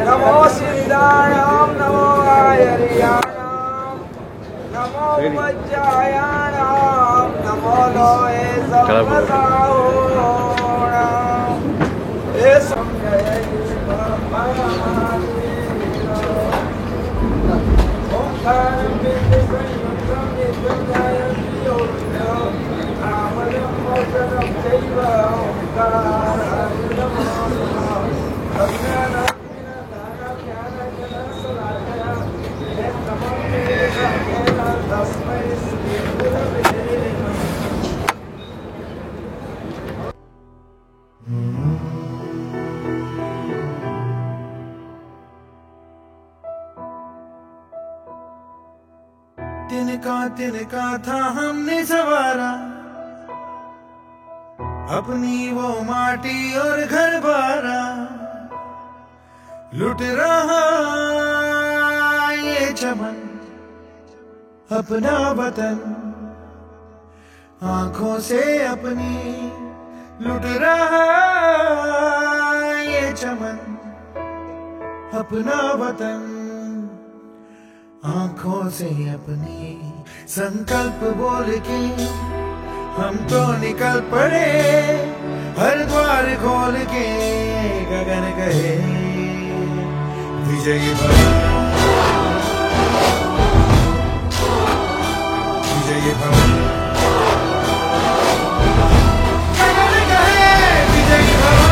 नमो सिद्धाणाम नमो आयर्याणाम नमो वज्रायाणाम नमो लोहे समसाहोणाम हे संजय तिनका था हमने सवारा अपनी वो माटी और घर बारा, लुट रहा ये चमन अपना वतन आंखों से अपनी लुट रहा ये चमन। अपना वतन आंखों से अपनी संकल्प बोल के हम तो निकल पड़े, हर द्वार खोल के गगन कहे विजयी भव, विजयी भव, गगन कहे विजयी भव।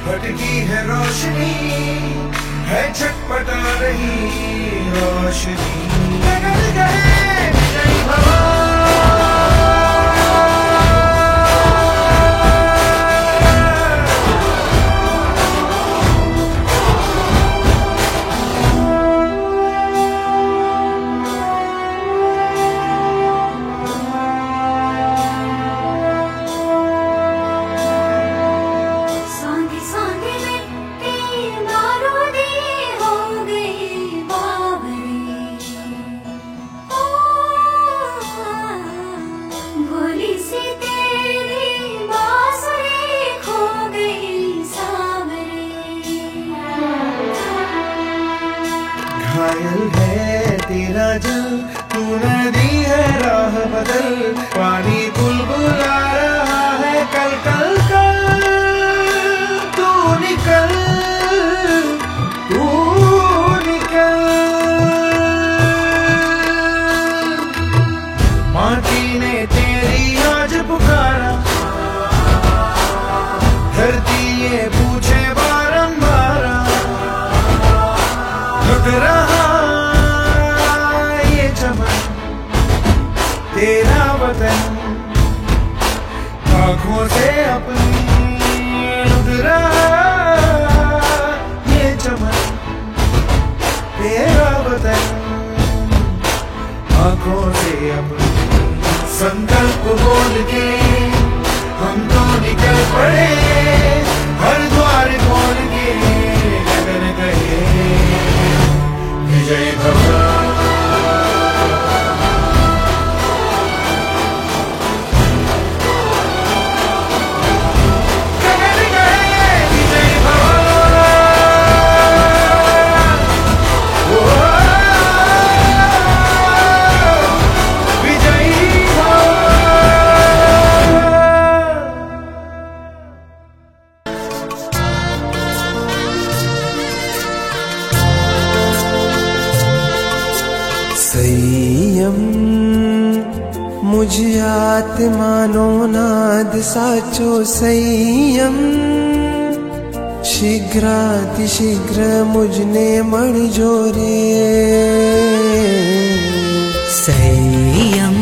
भटकी है रोशनी, है छटपटा रही रोशनी, गगन गए विजयी भव। घायल है तेरा जल, तू नदी है राह बदल, पानी बुलबुला रहा है कल कल कल। तू निकल, तू निकल, माटी ने तेरी आज पुकारा, धरती ये पूछे बारंबार, लुट रहा ये चमन तेरा वतन, आंखों से अपनी लुट रहा ये चमन तेरा वतन, आंखों से अपनी संकल्प बोल के हम तो निकल पड़े, हर द्वार खोल के गगन कहे विजयी भव। संयम मुझ आत्मानो नाद साचो संयम, शीघ्रातिशीघ्र मुझने मणिजो रे। संयम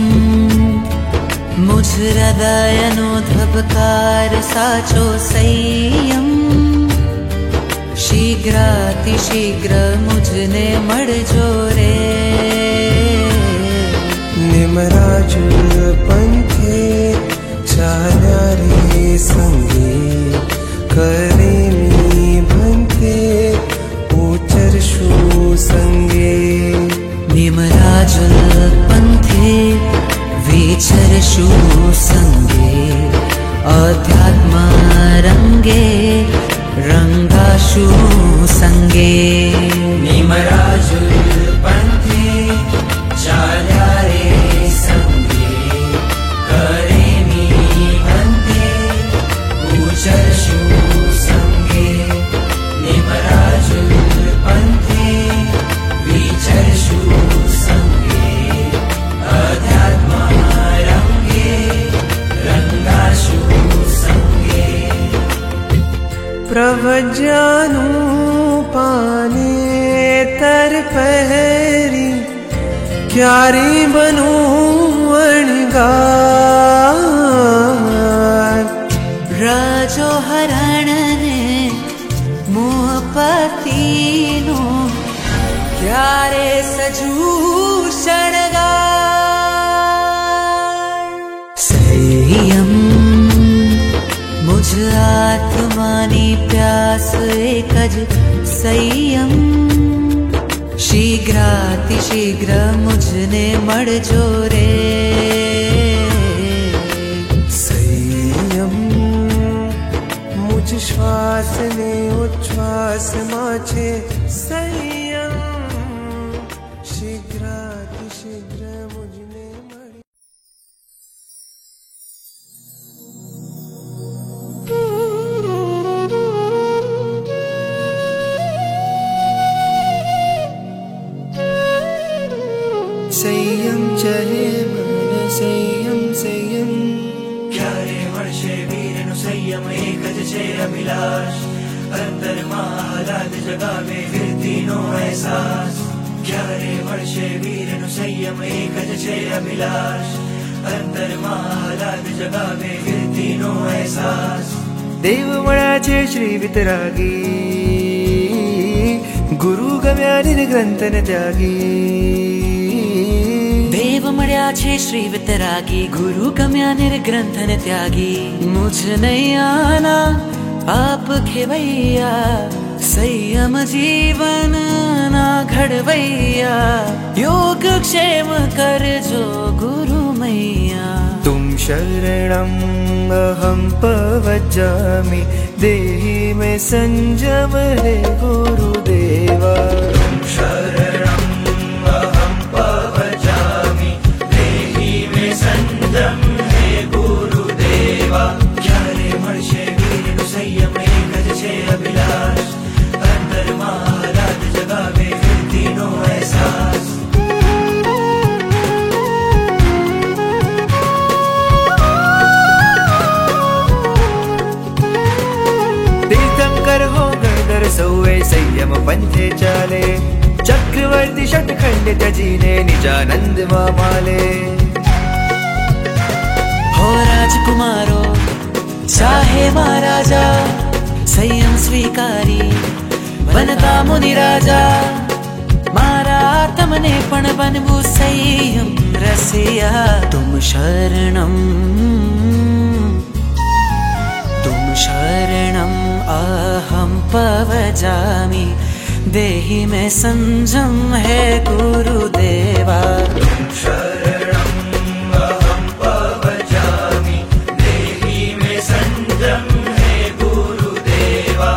मुझ हृदयनो धबकार साचो संयम, शीघ्रातिशीघ्र मुझने मणिजो रे। निमराजुल पंथे चाल्या रे संगे, करे मी भंते उचरशु संगे। निमराजुल पंथे विचरशु संगे, अध्यात्म रंगे रंगाशु संगे। निमराजुल पंथे चाल्या रे संगे, करे मी भंते उचरशु संगे। निमराजुल पंथे जानू पाने तर पहरी क्यारी बनूं अणगार राजो हरण ने मुँह पतीनो क्यारे सजू शणगार संयम मुझ आत्मानी प्यास एकज संयम शीघ्रातिशीघ्र मुझने मळजो रे संयम मुझ श्वास ने उच्छ्वास माछे संयम शीघ्रातिशीघ्र मुझने मळी संयम चले मन संयम संयम क्यारे वर्षे वीरनु संयम एकज छे अभिलाष अंतर आह्लाद जगावे वीरतीनो एहसास क्यारे वर्षे वीरनु संयम एकज छे अभिलाष अंतर आह्लाद जगावे वीरतीनो एहसास देव मळ्याचे श्री वितरागी गुरु गम्या निर्ग्रंथन त्यागी देव मळ्याचे श्री वितरागी गुरु गम्या निर्ग्रंथन त्यागी मुझ नहीं आना आप खेवैया संयम जीवन ना घड़वैया योग क्षेम कर जो गुरु मैया तुम शरणम अहम पवज्जामि देहि में संयम है गुरुदेवा शरणं अहं पवजामि देहि मे संयम हे गुरुदेवा क्यारे वर्षे वीरनु संयम एकज छे अभिलाष अंतर आह्लाद जगावे वीरतीनो एहसास तीर्थंकर हो गणधर सौवे संयम पंथे चाले चक्रवर्ती षटखंड त्यजीने निजानंद मामाले हो राजकुमारो चाहे महाराजा संयम स्वीकारी बनता मुनि राजा मारा तमने पण बनबू संयम रसिया तुम शरणम अहम पवजामि देहि में संयम है गुरुदेवा शरणं अहं पवजामि देहि मे संयम हे गुरुदेवा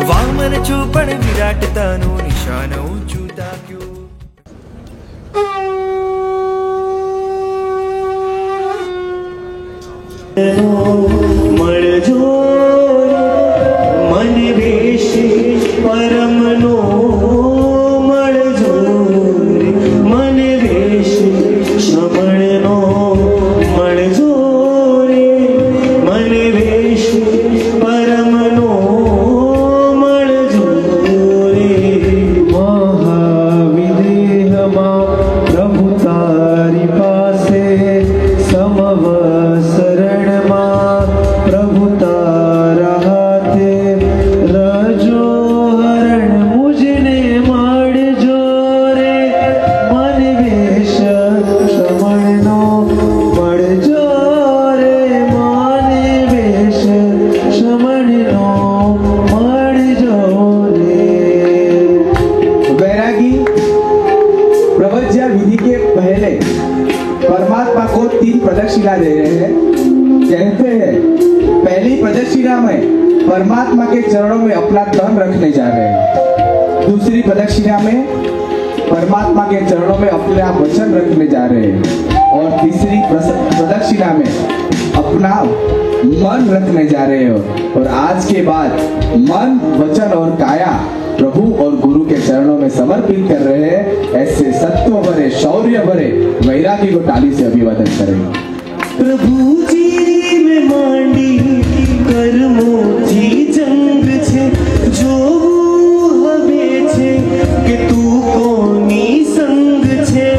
वामन चूपण विराटतानु निशान ऊंचू ताक्यू मळजो मन वेशी परमनो मळजो मन वेशी श्रमणनो मळजो मन वेशी परमनो महाविदेहमा प्रभु तारी पासे समवसरण मा प्रभु तारा हाथे रजो हरण मुझने माड़जो रे मन वेश श्रमणनो मळजो रे मन वेश श्रमणनो मळजो रे। वैरागी प्रवज्या विधि के पहले परमात्मा को 3 प्रदक्षिणा दे रहे हैं। कहते हैं पहली प्रदक्षिणा में परमात्मा के चरणों में अपना तन रखने जा रहे हैं, दूसरी प्रदक्षिणा में परमात्मा के चरणों में अपना वचन रखने जा रहे हैं और तीसरी प्रदक्षिणा में अपना मन रखने जा रहे हो और आज के बाद मन, वचन और काया प्रभु और गुरु के चरणों में समर्पित कर रहे हैं। ऐसे सत्व भरे, शौर्य भरे वैरागी को ताली से अभिवादन करेंगे। प्रभु जी में मांडी कर्मोची जंग छे, जो हवे छे कि तू कोनी संग छे।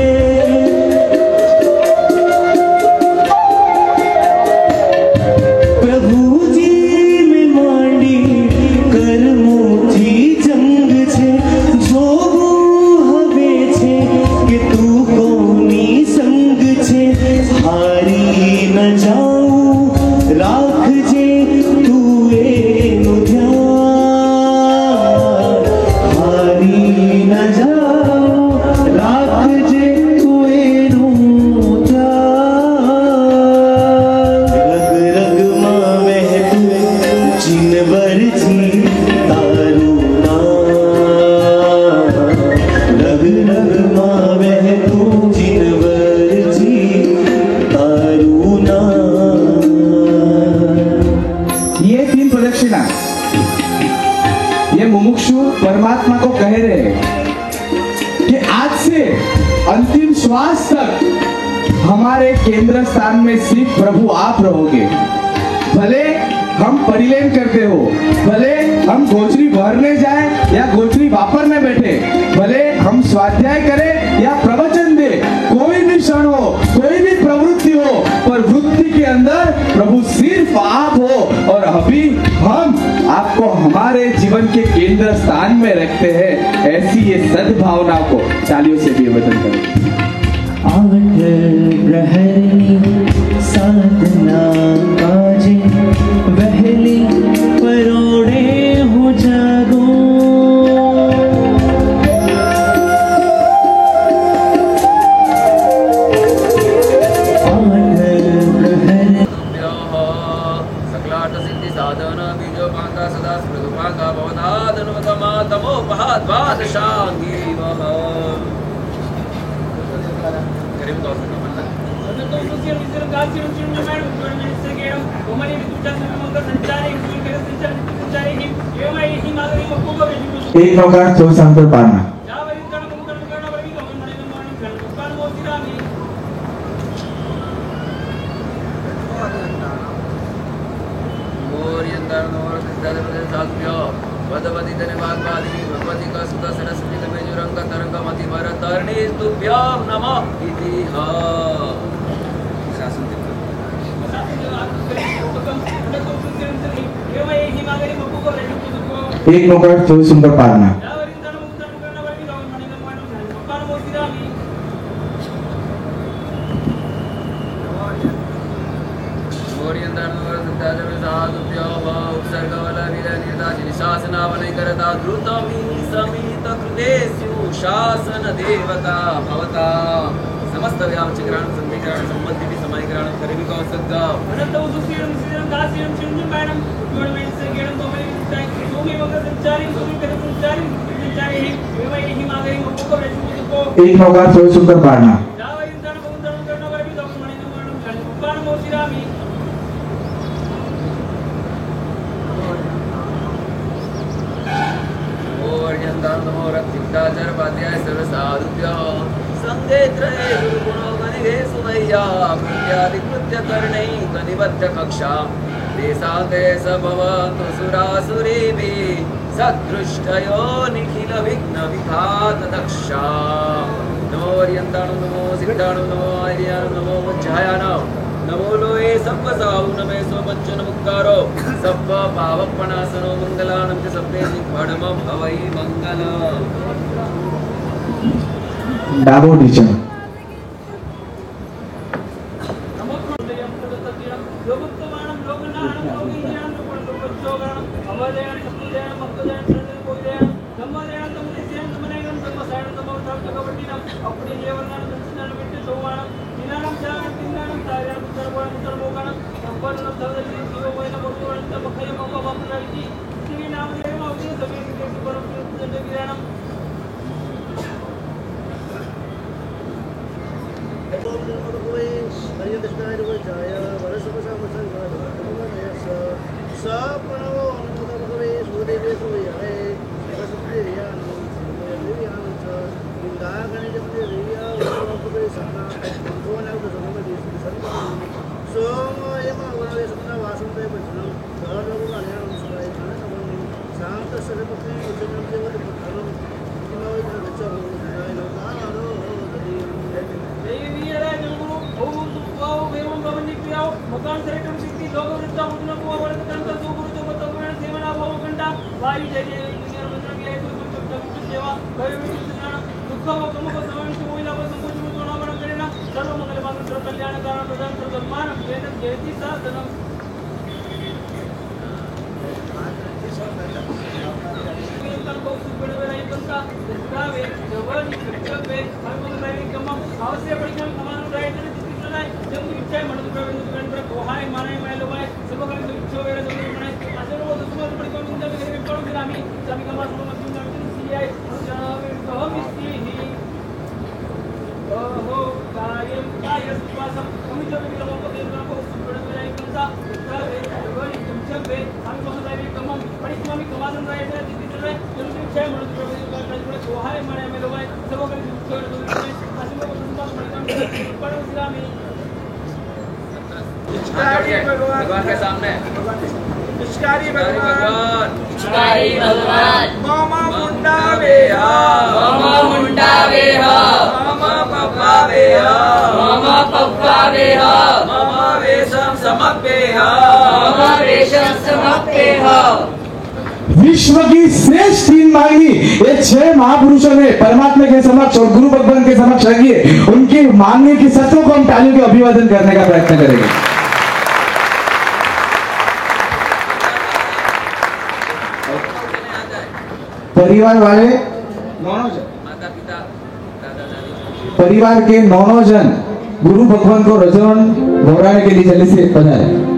प्रभु जी में मांडी कर्मोची जंग छे, जो हवे छे कि तू कोनी संग छे। हारी न जाऊं राख जे तू एनु ध्यान, हारी न जाऊं राख जे तू एनु ध्यान। रग रग मां महतू जिनवर जी तारू नाम, रग रग मां महतू जिनवर जी तारू नाम। ये तीन प्रदक्षिणा ये मुमुक्षु परमात्मा को कह रहे हैं कि आज से अंतिम श्वास तक हमारे केंद्र स्थान में सिर्फ प्रभु आप रहोगे। भले हम परिलेन करते हो, भले हम गोचरी भरने जाए या गोचरी वापरने बैठे, भले हम स्वाध्याय करें या प्रवचन दे, कोई भी क्षण हो, कोई भी प्रवृत्ति हो, पर वृत्ति के अंदर प्रभु सिर्फ आप हो और अभी हम आपको हमारे जीवन के केंद्र स्थान में रखते हैं। ऐसी ये सद्भावना को तालियों से भी अभिवादन करें। साधना काजे वहली परोड़े हो जागो। सकलाट सिद्धि साधन बीजो पांगा सदा स्मृत पांगा भवनादनुतमा तमोपहात बादशांगी वह करीब तो एक नौका तो सांतर पाना। भगवती धन्यवाद वादी भगवती का सुधा सरस्वती तमेजुरंग तरंग मति भरतरणी तुभ्याम नमः इति हा शासन एक नौका तो सुंदर पाना। शासनावनैकरता द्रुतमी समित कृतेषु शासन देवता भवता समस्त व्यावचक्राण संधिकरण संबंधी समायकरण करीबी का सद्गा अनंत उदुसिरम सिरम दासिरम चिंजन बैरम गवर्नमेंट से गेरम तो मेरी सोमी वगैरह संचारी सोमी कदम संचारी एवं यही मांगे मुको रेशु को एक नौका तो सुंदर पाना। कक्षा देशाते सबवतु सुरासुरेभिः सदृष्टयो निखिल विघ्न विघात दक्षा। नमो अर्यन्ताणु नमो सिद्धाणु नमो आर्याणु नमो वज्रायाणु नमो लोये सप्प साहु नमे स्वपंचन मुक्कारो सप्प पावपनासनो मंगलानं च सप्पे दिग्भडमं भवै मंगलम्। डाबो नीचे भगवान के सामने पिचकारी भगवान मामा मुंडा वेहा मामा मुंडा वेहा मामा पप्पा वेहा मामा पप्पा वेहा मामा वेशम समप्पेहा मामा वेशम समप्पेहा। विश्व की श्रेष्ठ 3 वाहिनी ये 6 महापुरुषों ने परमात्मा के समक्ष और गुरु भगवान के समक्ष रखिए। उनकी मांगने की सत्यों को हम तालियों के अभिवादन करने का प्रयत्न करेंगे। परिवार वाले माता पिता दादा दादी परिवार के 9 जन गुरु भगवान को रजवन घबराने के लिए जल्दी से पधारे।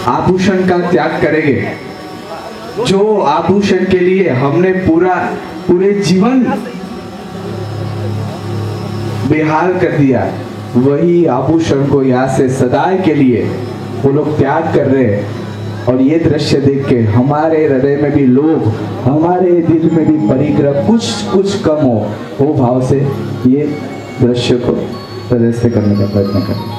आभूषण का त्याग करेंगे, जो आभूषण के लिए हमने पूरे जीवन बेहाल कर दिया, वही आभूषण को यहाँ से सदाए के लिए वो लोग त्याग कर रहे हैं। और ये दृश्य देख के हमारे हृदय में भी लोग, हमारे दिल में भी परिग्रह कुछ कम हो, वो भाव से ये दृश्य को प्रदर्शित करने का प्रयत्न करें।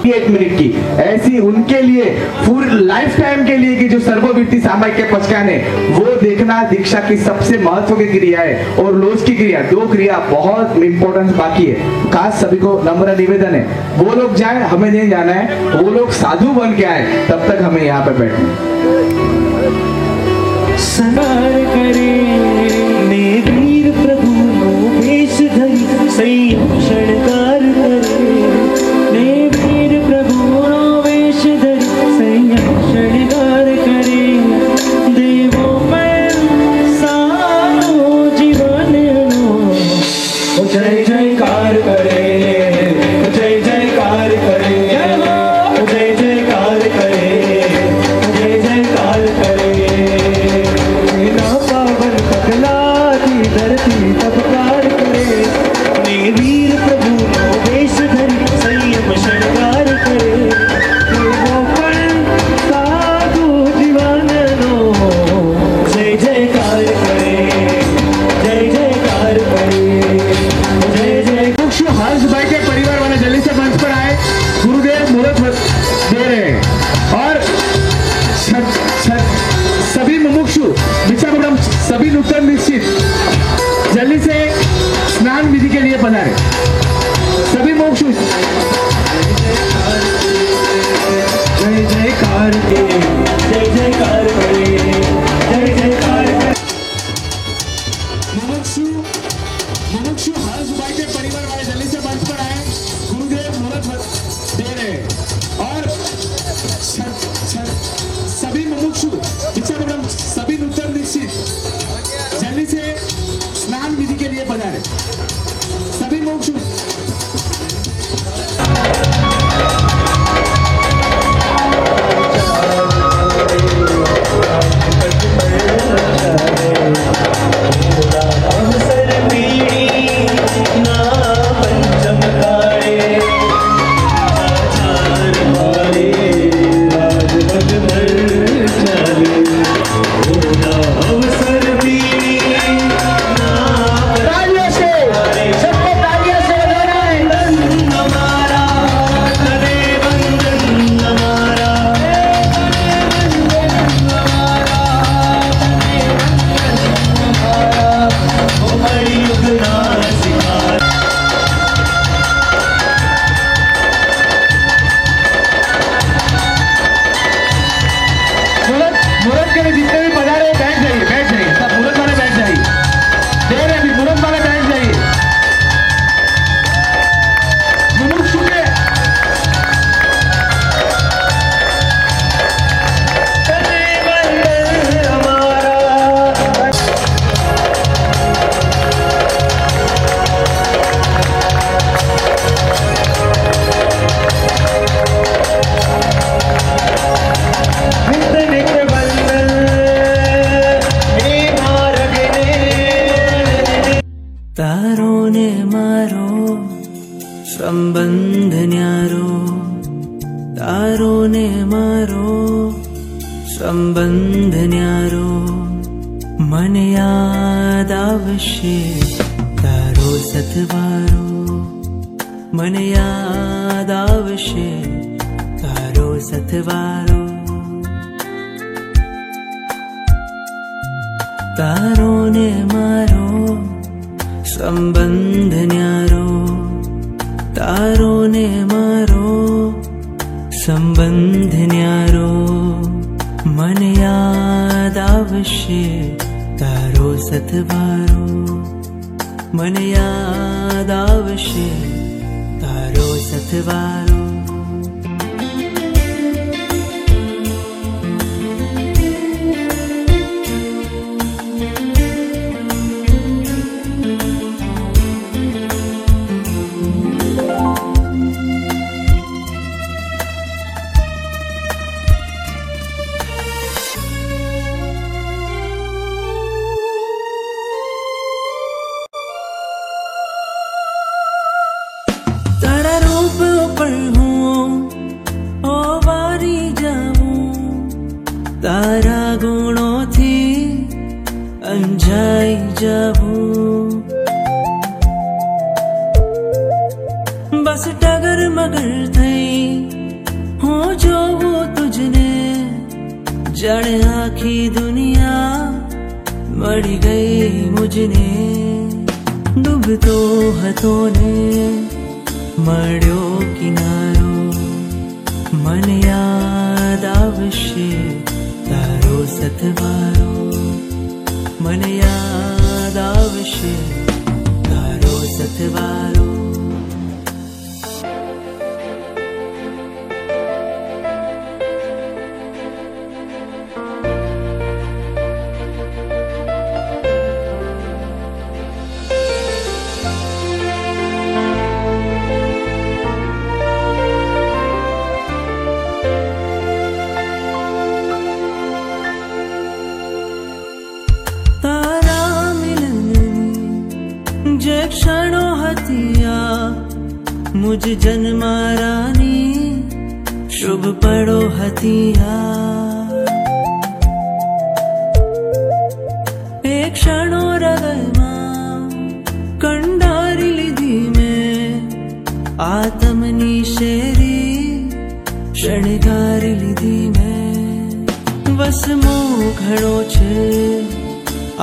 1 मिनट की ऐसी उनके लिए पूरी लाइफ टाइम के लिए कि जो सर्ववृत्ति सामायिक के पचकान है, वो देखना दीक्षा की सबसे महत्व की क्रिया है। और लोज की क्रिया, 2 क्रिया बहुत इंपॉर्टेंस बाकी है। खास सभी को नम्र निवेदन है, वो लोग जाए, हमें नहीं जाना है, वो लोग साधु बन के आए, तब तक हमें यहाँ पे बैठना। सनार करे ने वीर प्रभु नो वेश धरि, संयम शृंगार करे ने वीर प्रभु नो वेश धरि, संयम शृंगार करे। देवो पर सानो जीवन नो जय जयकार करे, जय जयकार करे, जय जयकार करे, जय जयकार करे। ना पावन पगला की धरती तबकार करे, ने वीर प्रभु नो वेश धरि, संयम शृंगार करे। देवो पर साधु जीवन नो जय जयकार करे, जय जयकार करे, जय जय। हर्ष भाई के परिवार वाले जल्दी से मंच पर आए, गुरुदेव मुहूर्त दे रहे हैं। और सभी मुमुक्षु भिक्षापटम, सभी नूतन निश्चित जल्दी से स्नान विधि के लिए पधारे। सभी मुमुक्षु जय जयकार के, जय जयकार करे, जय जयकार करे। मुमुक्षु हर्ष भाई के परिवार वाले जल्दी से मंच पर आए, गुरुदेव मुहूर्त दे रहे हैं। और सभी मुमुक्षु भिक्षापटम, सभी नूतन निश्चित जल्दी से स्नान विधि के लिए पधारे। सभी मुमुक्षु अवसर पीड़ी ना पंचम कारे, आचार मारे राजभग भर चले। अवसर पीड़ी ना तालियों से, सबको तालियों से बजाना है। बंधन हमारा, करे बंधन हमारा, ओ बड़ी युगना सिखार। मुहूर्त के लिए जितने भी पधारे बैठ जाइए, सब मुहूर्त वाले बैठ जाइए। देर है अभी, मुहूर्त वाले बैठ जाइए। मुमुक्षु के करे बंधन हमारा। नित नित बंधन हे मार्ग ने। तारो ने मारो संबंध न्यारो, तारो ने मारो संबंध न्यारो। मन याद आवश्य तारो सतवारो, मन याद आवश्य तारो सतवारो। तारो ने मारो संबंध न्यारो, तारो ने मारो संबंध न्यारो। मन याद आवश्य तारो सतवारो, मन याद आवश्य तारो सतवारो। पर हूँ ओ वारी जाऊं तारा गुणों थी अंजाई जाऊं बस टगर मगर थई हो जो वो तुझने जड़ आखी दुनिया मर गई मुझने डूबतो हथों ने मड़ो किनारो मन याद आवशे तारो सतवारो मन याद आवशे तारो सतवारो क्षणो हतिया मुझ जन्मारानी शुभ पड़ो हतिया एक क्षणो हृदयमा कंडारी लीधी में आत्मनी शेरी शणगारी लीधी में बस मोघड़ो छे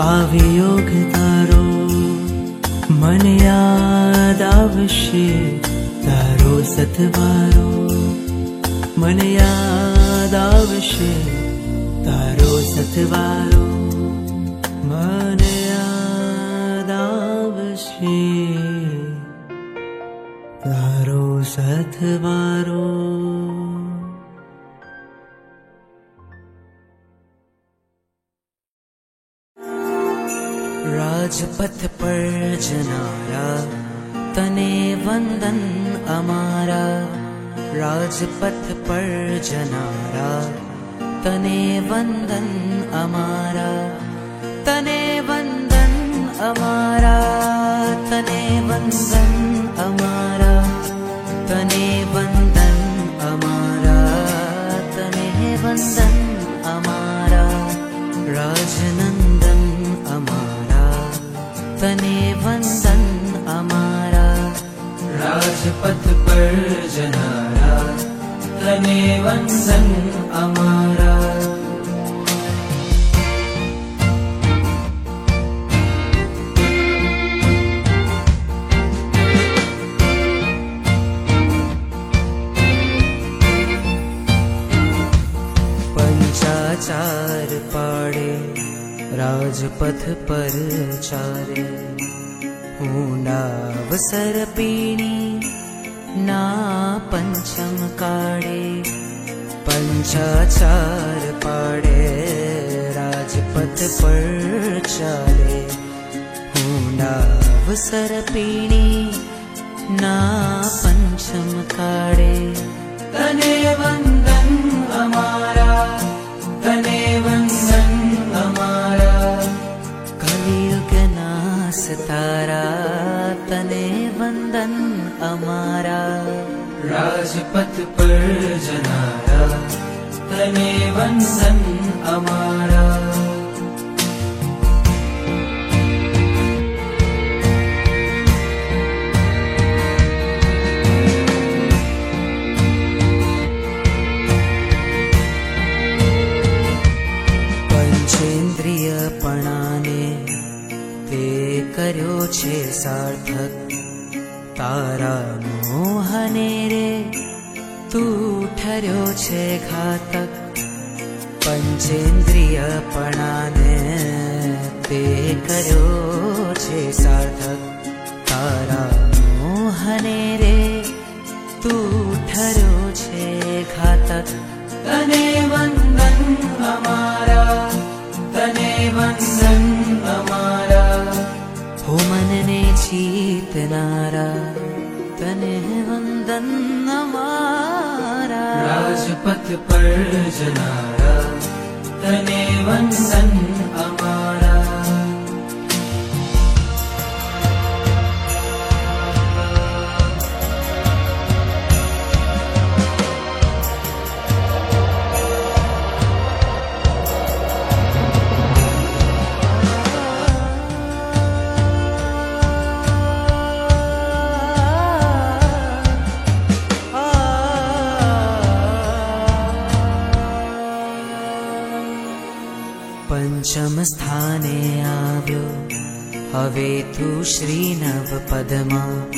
आवियोग तारो मन याद आवशे तारो सतवारो मन याद आवशे तारो सतवारो मन याद आवशे तारो सतवारो राजपथ पर जनारा तने वंदन अमारा राजपथ पर जनारा तने वंदन अमारा तने वंदन अमारा तने वंदन अमारा तने वंदन अमारा तने वंदन अमारा राजनंदन अमारा तने वंदन अमारा राजपथ पर जनारा तने वंदन अमारा पंचाचार पाड़े राजपथ पर चारे ऊंडावसर पीणी ना पंचम काड़े पंचाचार पाड़े राजपथ पर चारे ऊंडावसर पीणी ना पंचम काड़े तने वंदन अमारा तने वंदन अमारा कलियुग नास तारा तने वंदन अमारा राजपथ पर जनारा तने वंदन अमारा पंचेन्द्रियपणाने ते कर्यो छे सार्थक तारा मोहने रे तू ठर्यो छे घातक पंचेन्द्रियपणाने ते कर्यो छे सार्थक तारा मोहने रे तू ठर्यो छे घातक तने वंदन अमारा तने वंदन अमारा हो मन ने जीतनारा तने वंदन अमारा राजपथ पर जनारा तने वंदन अमारा स्थाने આવ્યો હવે તું શ્રી નવ પદમાં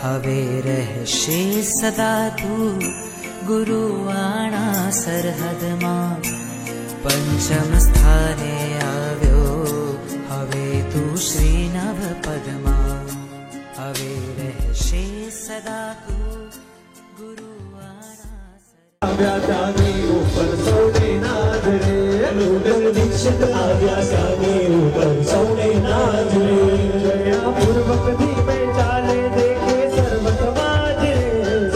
હવે રહેશે સદા તું ગુરુવાણા સરહદમાં પંચમ સ્થાને આવ્યો હવે તું શ્રી નવ પદમાં હવે રહેશે સદા તું ગુરુવાણા આવ્યા ત્યાંની ઉપર સૌને નાજરે નૂતન દીક્ષિત આવ્યા ત્યાંની ઉપર સૌને નાજરે જયપૂર્વક ધીમે ચાલે દેખે સર્વ સમાજ રે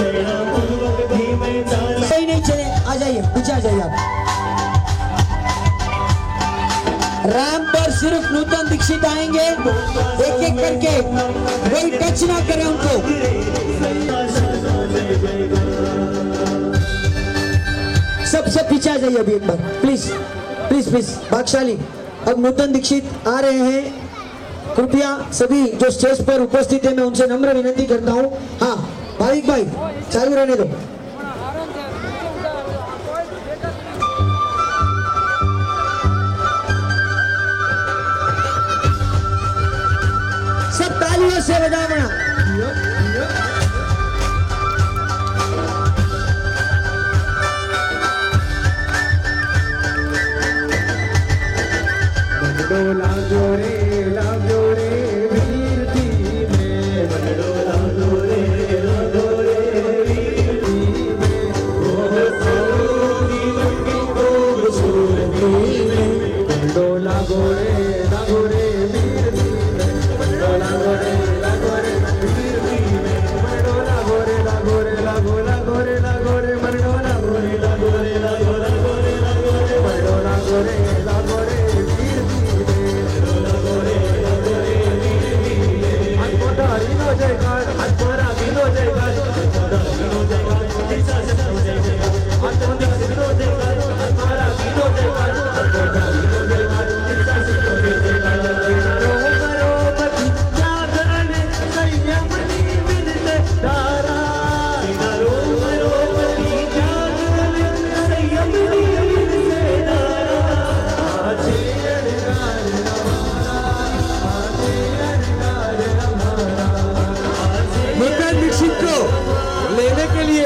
જયપૂર્વક ધીમે ચાલે कोई नहीं चले आ जाइए पीछे आ जाइए आप रैंप पर सिर्फ नूतन दीक्षित आएंगे एक एक करके कोई टच ना करे उनको सब पीछे आ जाइए अभी एक बार प्लीज प्लीज प्लीज भागशाली अब नूतन दीक्षित आ रहे हैं कृपया सभी जो स्टेज पर उपस्थित है मैं उनसे नम्र विनती करता हूँ हाँ भाविक भाई चालू रहने दो सब तालियों से बजाना लागो रे वीर थी में लागो रे वीर थी में ओ सोनी बंगी को सूर थी में लागो रे वीर थी में लागो रे वीर थी में लागो रे लागो रे लागो रे लागो रे मरडो लागो रे लागो रे लागो रे मरडो लागो रे वीर थी जयकार आत्मरा विनो जयकार आत्मरा विनो जयकार दिशासन जयकार आत्मरा विनो जयकार आत्मरा विनो जयकार आत्मरा विनो जयकार दिशासन जयकार करो पति जागरण संयम निमित्त धारा करो पति जागरण संयम निमित्त धारा आजे अनगार हमारा आजे अनगार हमारा नूतन दीक्षित को लेने के लिए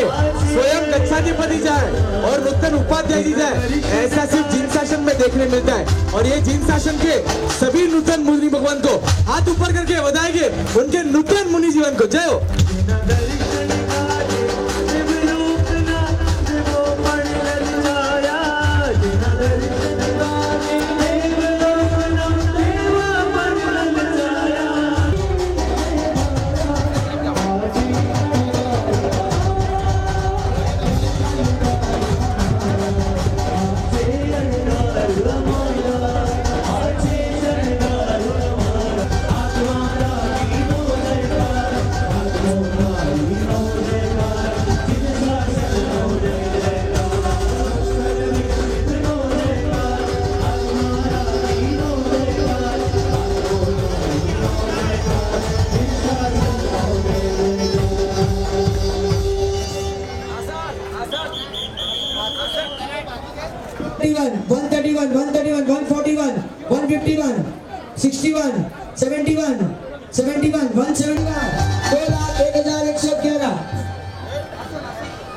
स्वयं गच्छाधिपति जाए और नूतन उपाध्याय जी जाए ऐसा सिर्फ जिन शासन में देखने मिलता है और ये जिन शासन के सभी नूतन मुनि भगवान को हाथ ऊपर करके बधाएंगे उनके नूतन मुनि जीवन को जय हो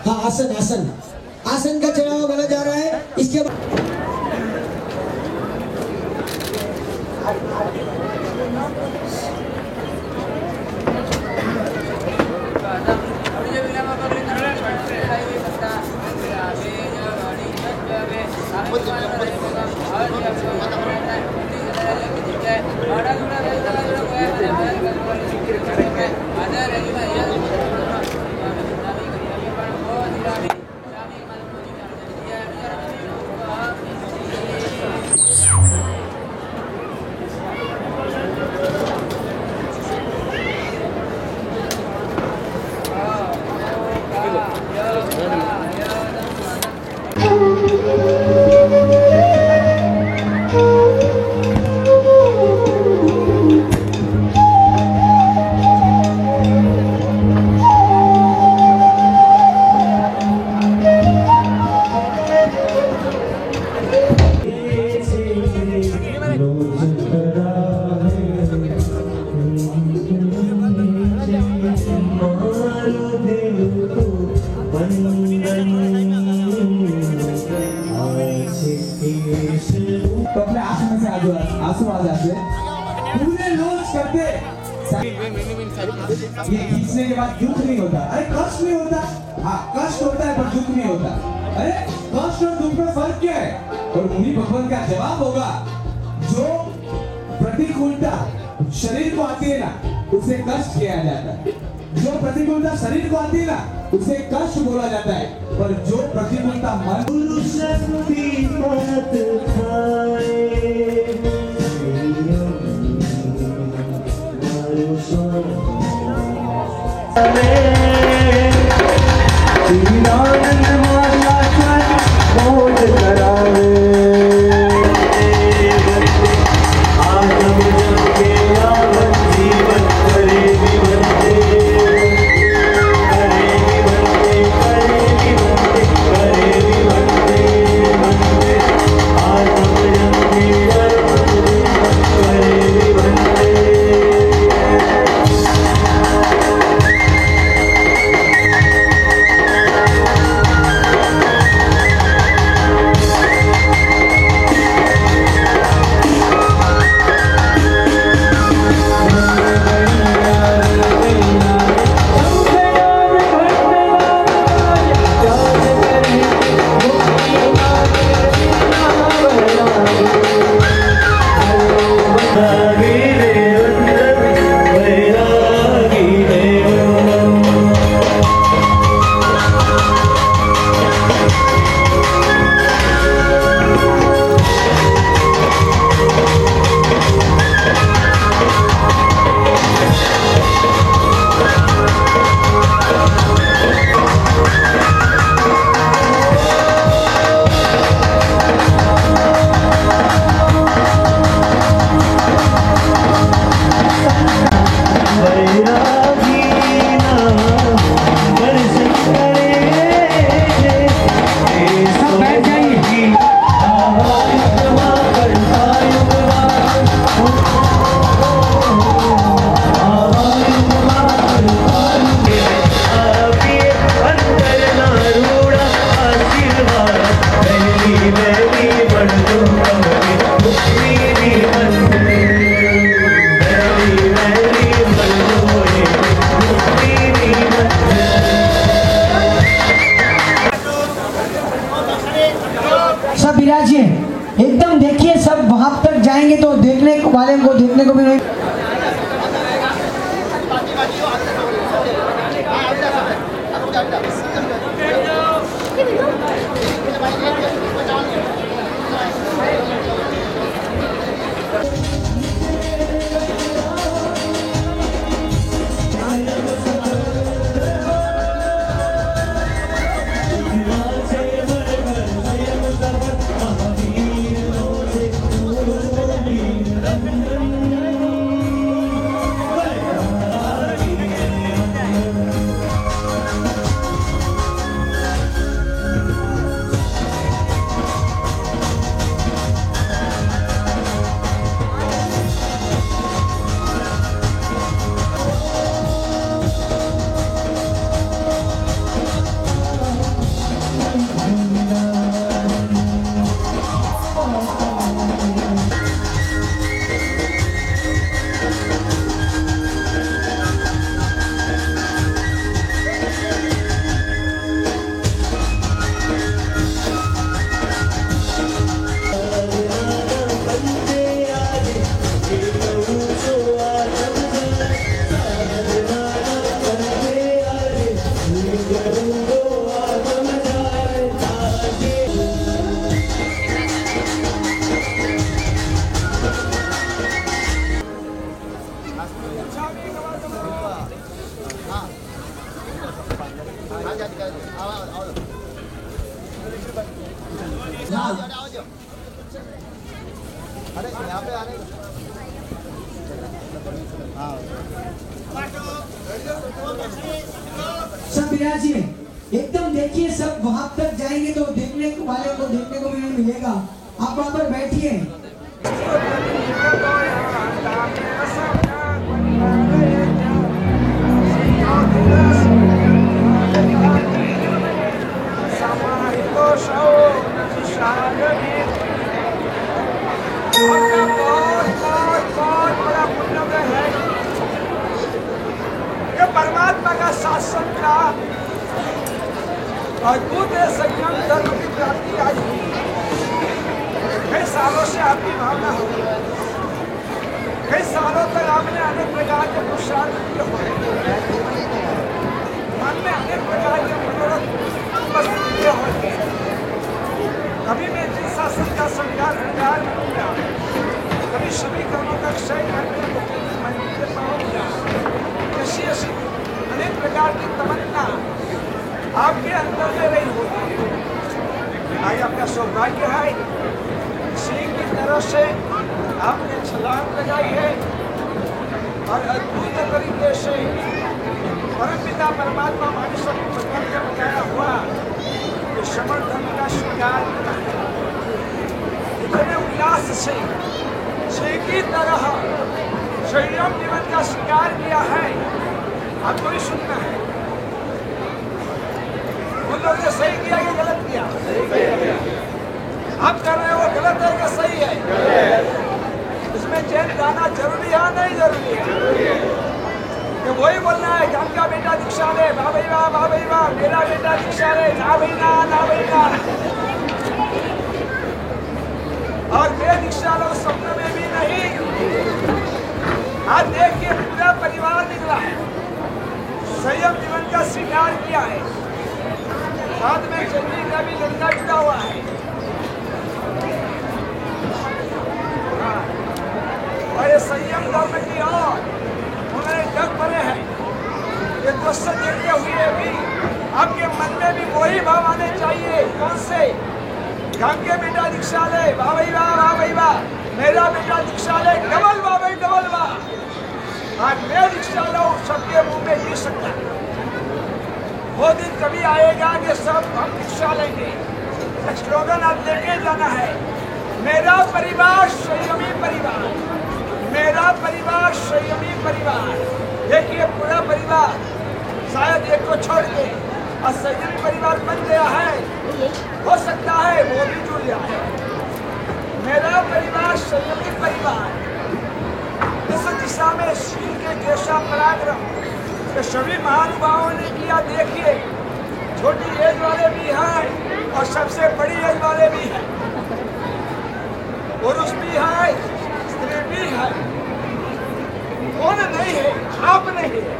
हाँ आसन आसन आसन का चढ़ावा बोला जा रहा है इसके बाद आवाज आते पूरे लॉन्च करते। ये खींचने के बाद दुख नहीं होता, अरे कष्ट नहीं होता, हाँ कष्ट होता है पर दुख नहीं होता। अरे कष्ट और दुख में फर्क क्या है? और मुनि भगवान का जवाब होगा, जो प्रतिकूलता शरीर को आती है ना उसे कष्ट किया जाता है, जो प्रतिकूलता शरीर को आती है ना उसे कष्ट बोला जाता है, पर जो प्रतिकूलता मन विराजिए एकदम। देखिए सब वहां तक जाएंगे तो देखने वाले को देखने को भी नहीं। सब विराजिए एकदम। देखिए सब वहां तक जाएंगे तो देखने वाले को देखने को भी नहीं मिलेगा। आप वहां पर बैठिए। Oh, अद्भुत संयम धर्म की प्राप्ति आज हुई। कई सालों से आपकी भावना हो, कई सालों तक आपने अनेक प्रकार के पुरुषार्थ किए हो, मन में अनेक प्रकार के मनोरथ बस किए हो। कभी मैं जिस शासन का संगार हृदय में किया, कभी सभी कर्मों का क्षय करके मंदिर में पहुंचा, ऐसी ऐसी अनेक प्रकार की तमन्ना आपके अंदर में रही होती है। आज आपका सौभाग्य है, सिंह की तरह से आपने छलांग लगाई है और अद्भुत तरीके से परमपिता परमात्मा मनुष्य को भगवान का बताया हुआ कि समर्थन का स्वीकार किया है। इतने उल्लास से सिंह की तरह संयम जीवन का स्वीकार किया है। आपको भी सुनना है, उन लोगों ने सही किया कि गलत किया? आप कर रहे हो गलत है कि सही है? इसमें चैन गाना जरूरी है नहीं जरूरी है? कि वही बोलना है कि आपका बेटा दीक्षा ले, वाह भाई वाह, वाह भाई वाह, मेरा बेटा दीक्षा ले, ना भाई ना, ना भाई ना। और मैं दीक्षा लो सपने में भी नहीं। आज देखिए पूरा परिवार निकला है, संयम जीवन का स्वीकार किया है, साथ में चंद्री का भी लड़का जुड़ा हुआ है। और ये संयम धर्म की ओर उन्होंने डग भरे हैं। ये दृश्य देखते हुए भी आपके मन में भी वही भाव आने चाहिए। कौन से? गंगे बेटा दीक्षा ले, वाह भाई वाह, वाह भाई वाह, मेरा बेटा दीक्षा ले, डबल वाह भाई डबल वाह। आज मैं दीक्षा लो सबके मुंह में जी सकता। वो दिन कभी आएगा कि सब हम दीक्षा लेंगे। स्लोगन आप लेके जाना है, मेरा परिवार संयमी परिवार, मेरा परिवार संयमी परिवार। देखिए पूरा परिवार शायद एक को छोड़ के और संयमी परिवार बन गया है। हो सकता है वो भी जुड़ जाए। मेरा परिवार संयमी परिवार। इस दिशा में शील के जैसा पराक्रम तो सभी महानुभावों ने किया। देखिए छोटी एज वाले भी हैं और सबसे बड़ी एज वाले भी हैं, पुरुष भी है, स्त्री भी है। कौन नहीं है? आप नहीं है।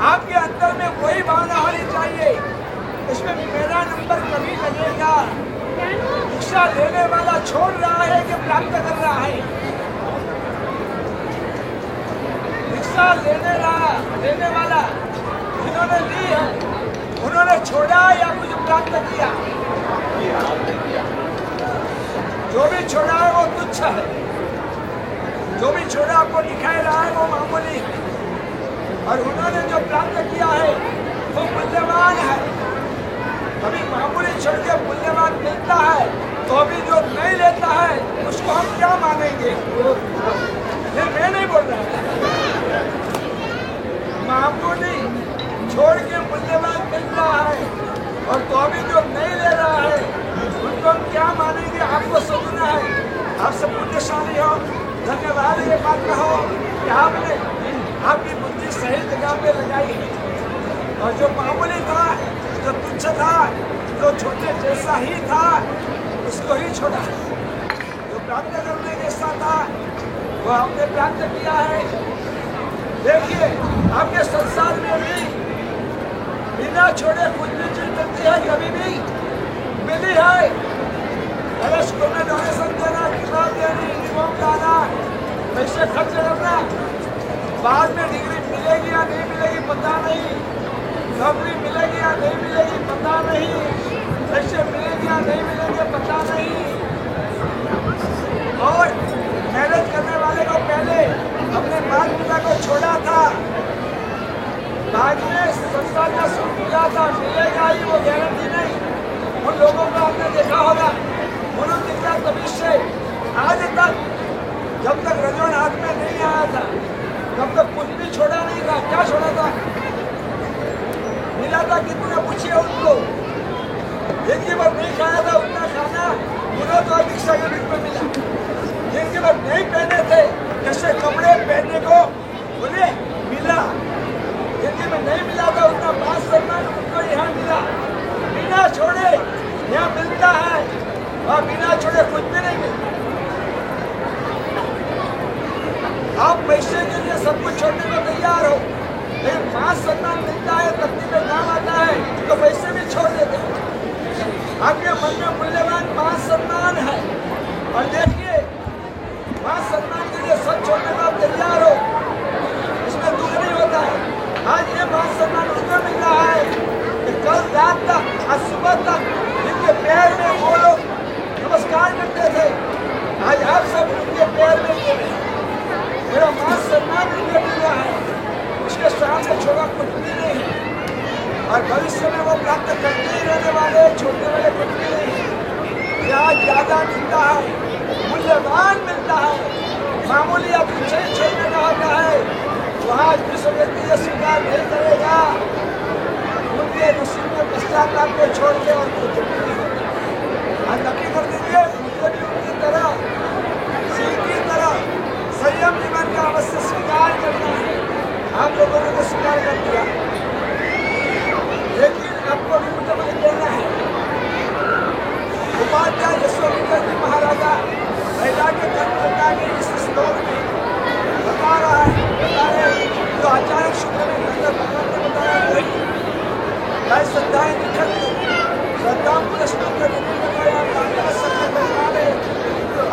आपके अंदर में वही भावना होनी चाहिए। इसमें मेरा नंबर कभी लगेगा। दीक्षा लेने वाला छोड़ रहा है कि प्राप्त कर रहा है? दीक्षा लेने वाला जिन्होंने ली है उन्होंने छोड़ा या कुछ प्राप्त किया? जो भी छोड़ा है वो तुच्छ है, जो भी छोड़ा आपको दिखाई रहा है वो मामूली है, और उन्होंने जो प्राप्त किया है वो मूल्यवान है। कभी मामूली छोड़ के मूल्यवान मिलता है तो अभी जो नहीं लेता है उसको हम क्या मानेंगे? ये मैं नहीं बोल रहा। मामूली छोड़ के मूल्यवान मिल रहा है और तो अभी जो नहीं ले रहा है उनको हम क्या मानेंगे? आपको सोचना है। आप सब पुण्यशाली हो, धन्यवाद ये बात कहो कि आपने आपकी बुद्धि सही जगह पे लगाई है। और जो मामूली था, जो तुच्छ था, जो छोटे जैसा ही था उसको ही छोड़ा। जो प्राप्त करने जैसा था वो आपने प्राप्त किया है। देखिए आपके संसार में भी बिना छोड़े कुछ भी चीज मिलती है, कभी भी मिली है। पहले स्कूल में डोनेशन देना, किताब देनी, यूनिफॉर्म लाना, पैसे खर्च करना, बाद में डिग्री मिलेगी या नहीं मिलेगी पता नहीं, नौकरी मिलेगी या नहीं मिलेगी पता नहीं, पैसे मिलेंगे या नहीं मिलेंगे पता नहीं। और मैरिज करने वाले को पहले अपने माता पिता को छोड़ा था, बाद में संसार का सुख मिला था, मिलेगा ही वो गारंटी नहीं। उन लोगों को आपने देखा होगा, उन्होंने देखा तभी से आज तक जब तक रजोन हाथ में नहीं आया था तब तक कुछ भी छोड़ा नहीं था। क्या छोड़ा था? मिला था कितना? पूछिए उनको। जिनकी बार नहीं खाया था उतना खाना उन्होंने तो दीक्षा के रूप में मिला। जिनकी बार नहीं पहने थे जैसे कपड़े पहनने को बोले मिला। जिनकी में नहीं मिला था उतना बात सम्मान उनको यहाँ मिला। शाम तक, आज सुबह तक इनके पैर में वो लोग नमस्कार करते थे, आज आप सब उनके पैर में गिरे। मेरा मान सम्मान उनके मिला है, उसके सामने छोड़ा कुछ भी नहीं है, और भविष्य में वो प्राप्त करते ही रहने वाले, छोड़ने वाले कुछ भी नहीं है। यहाँ ज्यादा मिलता है, मूल्यवान मिलता है, मामूली अपनी चेन छोड़ने का होता है, वहाँ विश्व व्यक्ति ये स्वीकार नहीं करेगा, उनके नसीब में पश्चाताप को छोड़ के और कुछ नहीं होगा। और नक्की कर दीजिए, मुझे भी उनकी तरह, सिंह की तरह संयम जीवन का अवश्य स्वीकार करना है। आप लोगों ने तो स्वीकार कर दिया, लेकिन आपको भी मुझे बदल देना है। उपाध्याय यशोविंदर जी महाराजा महिला के कर्मकर्ता के इस श्लोक में बता रहा है, जो आचार्य सूत्र में भगवान ने बताया वही गाय श्रद्धाएं निखत श्रद्धा प्रश्न करने बताया।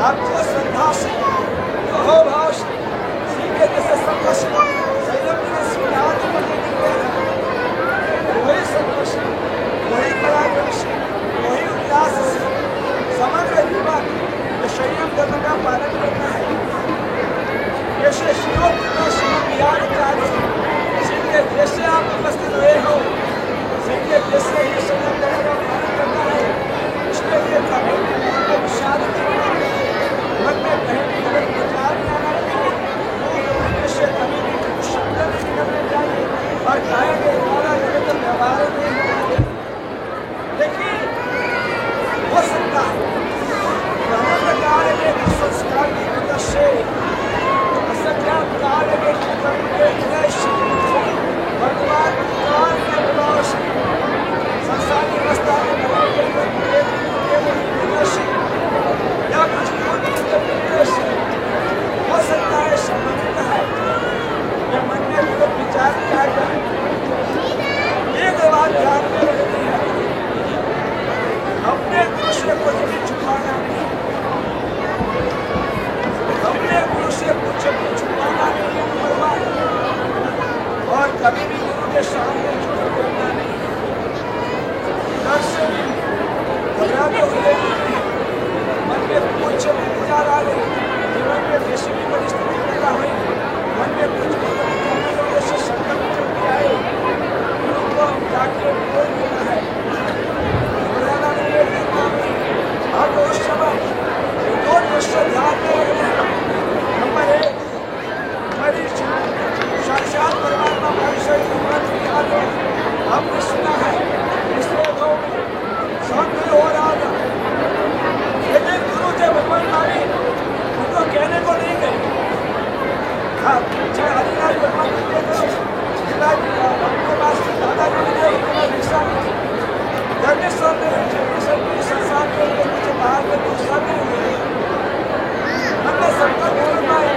आपको श्रद्धा से, हो भाव से, सीखे जैसे संघर्ष संयम में सिद्धांत वही संघर्ष, वही पराक्रम से, वही उल्लास से समग्र जीवन जो संयम धर्म का पालन करना है। जैसे शिवोत्तम शिवज्ञान कार्य सीखे जैसे आप उपस्थित हुए हो, सीखे जैसे ही संयम धर्म का पालन करना है, इसके लिए कभी भी विषाद मन में कहीं भी गलत विचार नहीं आना चाहिए, इससे कभी भी कुछ शब्द नहीं निकलने चाहिए, और कहेंगे हमारा गलत व्यवहार नहीं होना चाहिए। देखिए हो सकता है कार्य के संस्कार की वजह से असत्या कार्य के कर्म के उद्देश्य वर्तमान काल के प्रभाव से संसार की अवस्था में या कुछ उद्देश्य हो सकता है, संबंधित है या मन में लोग विचार किया जाए। एक बात ध्यान में रखनी है, अपने दूसरे को भी छुपाना नहीं, अपने गुरु से कुछ भी छुपाना नहीं, और कभी भी गुरु के सामने झूठ बोलना नहीं, डर से घबराते हुए मन में कुछ भी विचार आ गए, जीवन में किसी भी परिस्थिति पैदा हुई, मन में कुछ भी से संकल्प चल के आए, गुरु को जाके बोल देना है, घबराना नहीं है। और उस समय दो दृश्य ध्यान में रखना है। नंबर एक, साक्षात परमात्मा मनुष्य आपने सुना है, इसलिए तो सहन नहीं हो रहा था, लेकिन गुरु थे भगवान मारी उनको कहने को नहीं गए। हाँ, चाहे हरिनाथ भगवान अपने पास दादाजी ने भिक्षा धर्मेश्वर ने संसार के लिए मुझे बाहर में दूसरा नहीं हुए, हमने सबका बोल पाए,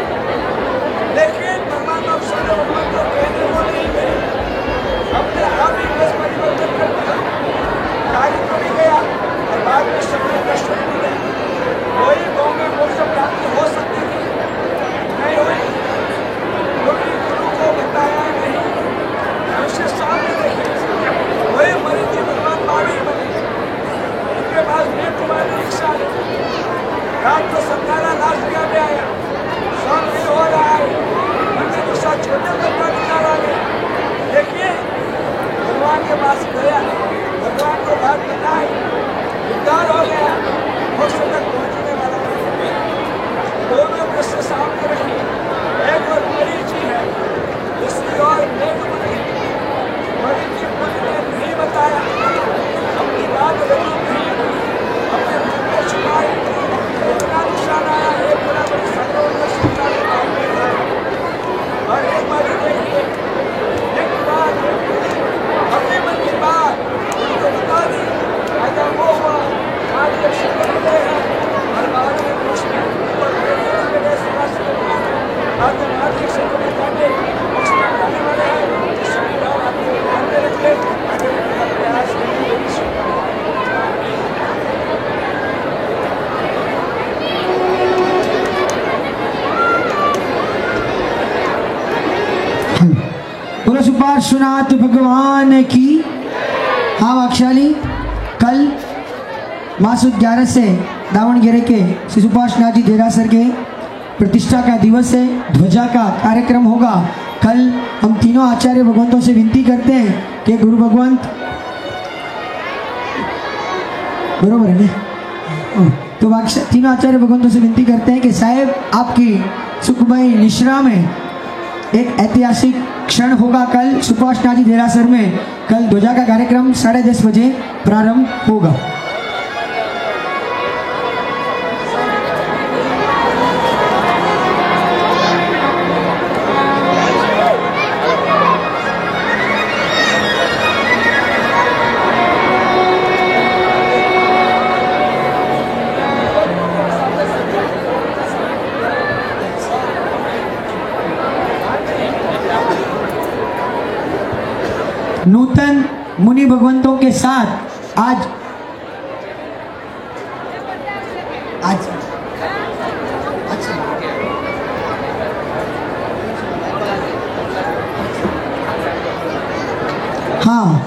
लेकिन भगवान अवसर भगवान को कहने को नहीं गए, अपने आप ही बस परिवर्तन कर दिया, कार्य तो नहीं गया, और बाद में समय कष्ट नहीं गया। वही गाँव में मोक्ष प्राप्ति हो सकती थी, नहीं हुई, क्योंकि गुरु को बताया नहीं, उसके सामने देखे वही मरी थी भगवान मावी बनी, उनके पास मैं तुम्हारी इच्छा रात को समझाना लास्ट जगह में आया, शाम नहीं हो रहा है, मंदिर के साथ छोटे बच्चा विचार आ गया। देखिए भगवान के पास गया, भगवान को बात बताई, उद्धार हो गया, मोक्ष तक पहुंचने वाला दोनों दृश्य सामने रखी, एक और मरी जी है, दूसरी और मेघमणि। मरी जी ने नहीं बताया, अपनी बात रखी नहीं, अपने मन को छुपाई, इतना निशान आया, एक बड़ा बड़ी सरोवर में सीता के पास में था, और एक बारी देखिए, एक बात अपने मन की बात उनको बता दी, ऐसा वो हुआ, आज एक शब्द मिले हैं, और बाद में कुछ ऊपर मेरे सेवा से बाद में एक शब्द में जाके कुछ करने वाले हैं, जिस सभी लोग आपको ध्यान में रख ले, आगे बढ़ने का प्रयास करें। बोलो सुपार्श्वनाथ भगवान की। हाँ वाक्षाली, कल मासूद 11 से दावणगेरे के श्री सुभाष नाथ जी देरासर के प्रतिष्ठा का दिवस है। ध्वजा का कार्यक्रम होगा। कल हम तीनों आचार्य भगवंतों से विनती करते हैं कि गुरु भगवंत, बरोबर है ना, तो तीनों आचार्य भगवंतों से विनती करते हैं कि साहेब आपकी सुखमयी निश्रा में एक ऐतिहासिक क्षण होगा। कल सुभाष नाथ जी देरासर में कल ध्वजा का कार्यक्रम 10:30 बजे प्रारंभ होगा। नूतन मुनि भगवंतों के साथ आज हाँ,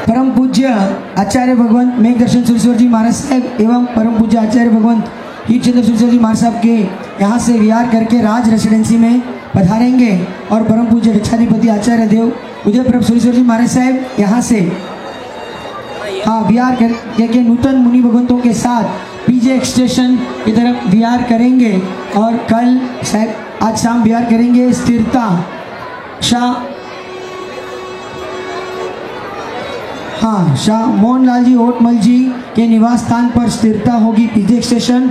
परम पूज्य आचार्य भगवंत मेघदर्शन सुरेश्वर जी महाराज साहब एवं परम पूज्य आचार्य भगवंत हीरचंद्र सुरेश्वर जी महाराज साहब के यहाँ से विहार करके राज रेसिडेंसी में पधारेंगे और परम पूज्य रक्षाधिपति आचार्य देव उदय प्रभ सुरेश्वर जी महाराज साहब यहाँ से हाँ विहार करके नूतन मुनि भगवंतों के साथ पीजे स्टेशन की तरफ विहार करेंगे और कल साहब आज शाम विहार करेंगे स्थिरता शाह मोहनलाल जी ओटमल जी के निवास स्थान पर स्थिरता होगी। पीजे स्टेशन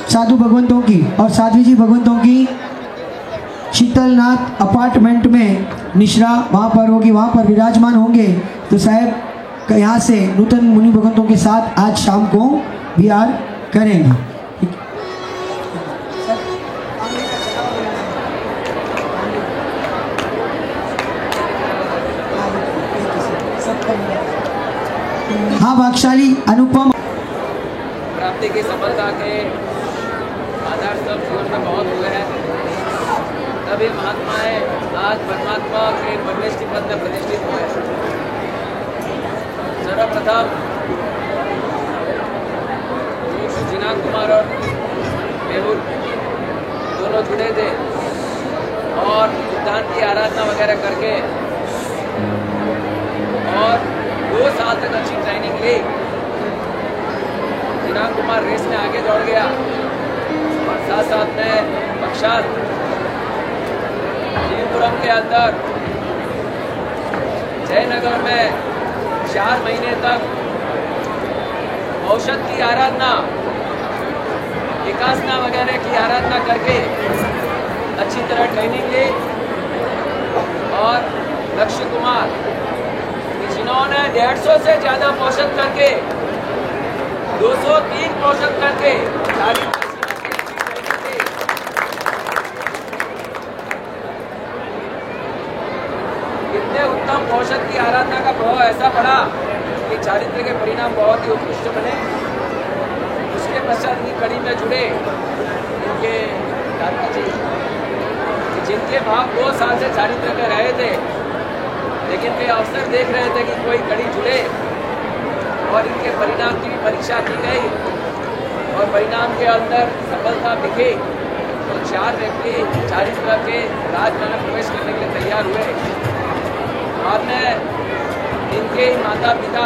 साधु भगवंतों की और साध्वी जी भगवंतों की शीतलनाथ अपार्टमेंट में निश्रा वहाँ पर होगी, वहाँ पर विराजमान होंगे। तो साहब यहाँ से नूतन मुनि भगवंतों के साथ आज शाम को विहार करेंगे। हाँ भागशाली अनुपम प्राप्ति की सफलता के आधार सब जीवन में बहुत हुए हैं। तभी महात्माएं आज परमात्मा के परमेष्टि पद में प्रतिष्ठित हुए। सर्वप्रथम जिनान कुमार और मेहुल दोनों जुड़े थे और उद्यान की आराधना वगैरह करके और 2 साल तक अच्छी ट्रेनिंग ली। जिनान कुमार रेस में आगे दौड़ गया और साथ साथ में बख्शाल जीवपुरम के अंदर जयनगर में 4 महीने तक औषध की आराधना, विकासना वगैरह की आराधना करके अच्छी तरह ट्रेनिंग ली। और लक्ष्य कुमार जिन्होंने 150 से ज्यादा पोषण करके 203 पोषण करके इतने उत्तम पोषण की आराधना का प्रभाव ऐसा पड़ा कि चारित्र के परिणाम बहुत ही उत्कृष्ट बने। उसके पश्चात की कड़ी में जुड़े इनके दादाजी जिनके भाव 2 साल से चारित्र में रहे थे, लेकिन वे अवसर देख रहे थे कि कोई कड़ी जुड़े और इनके परिणाम की भी परीक्षा की गई और परिणाम के अंदर सफलता दिखी। तो 4 व्यक्ति चारित्र के राजमहल में प्रवेश करने के लिए तैयार हुए। बाद में इनके माता पिता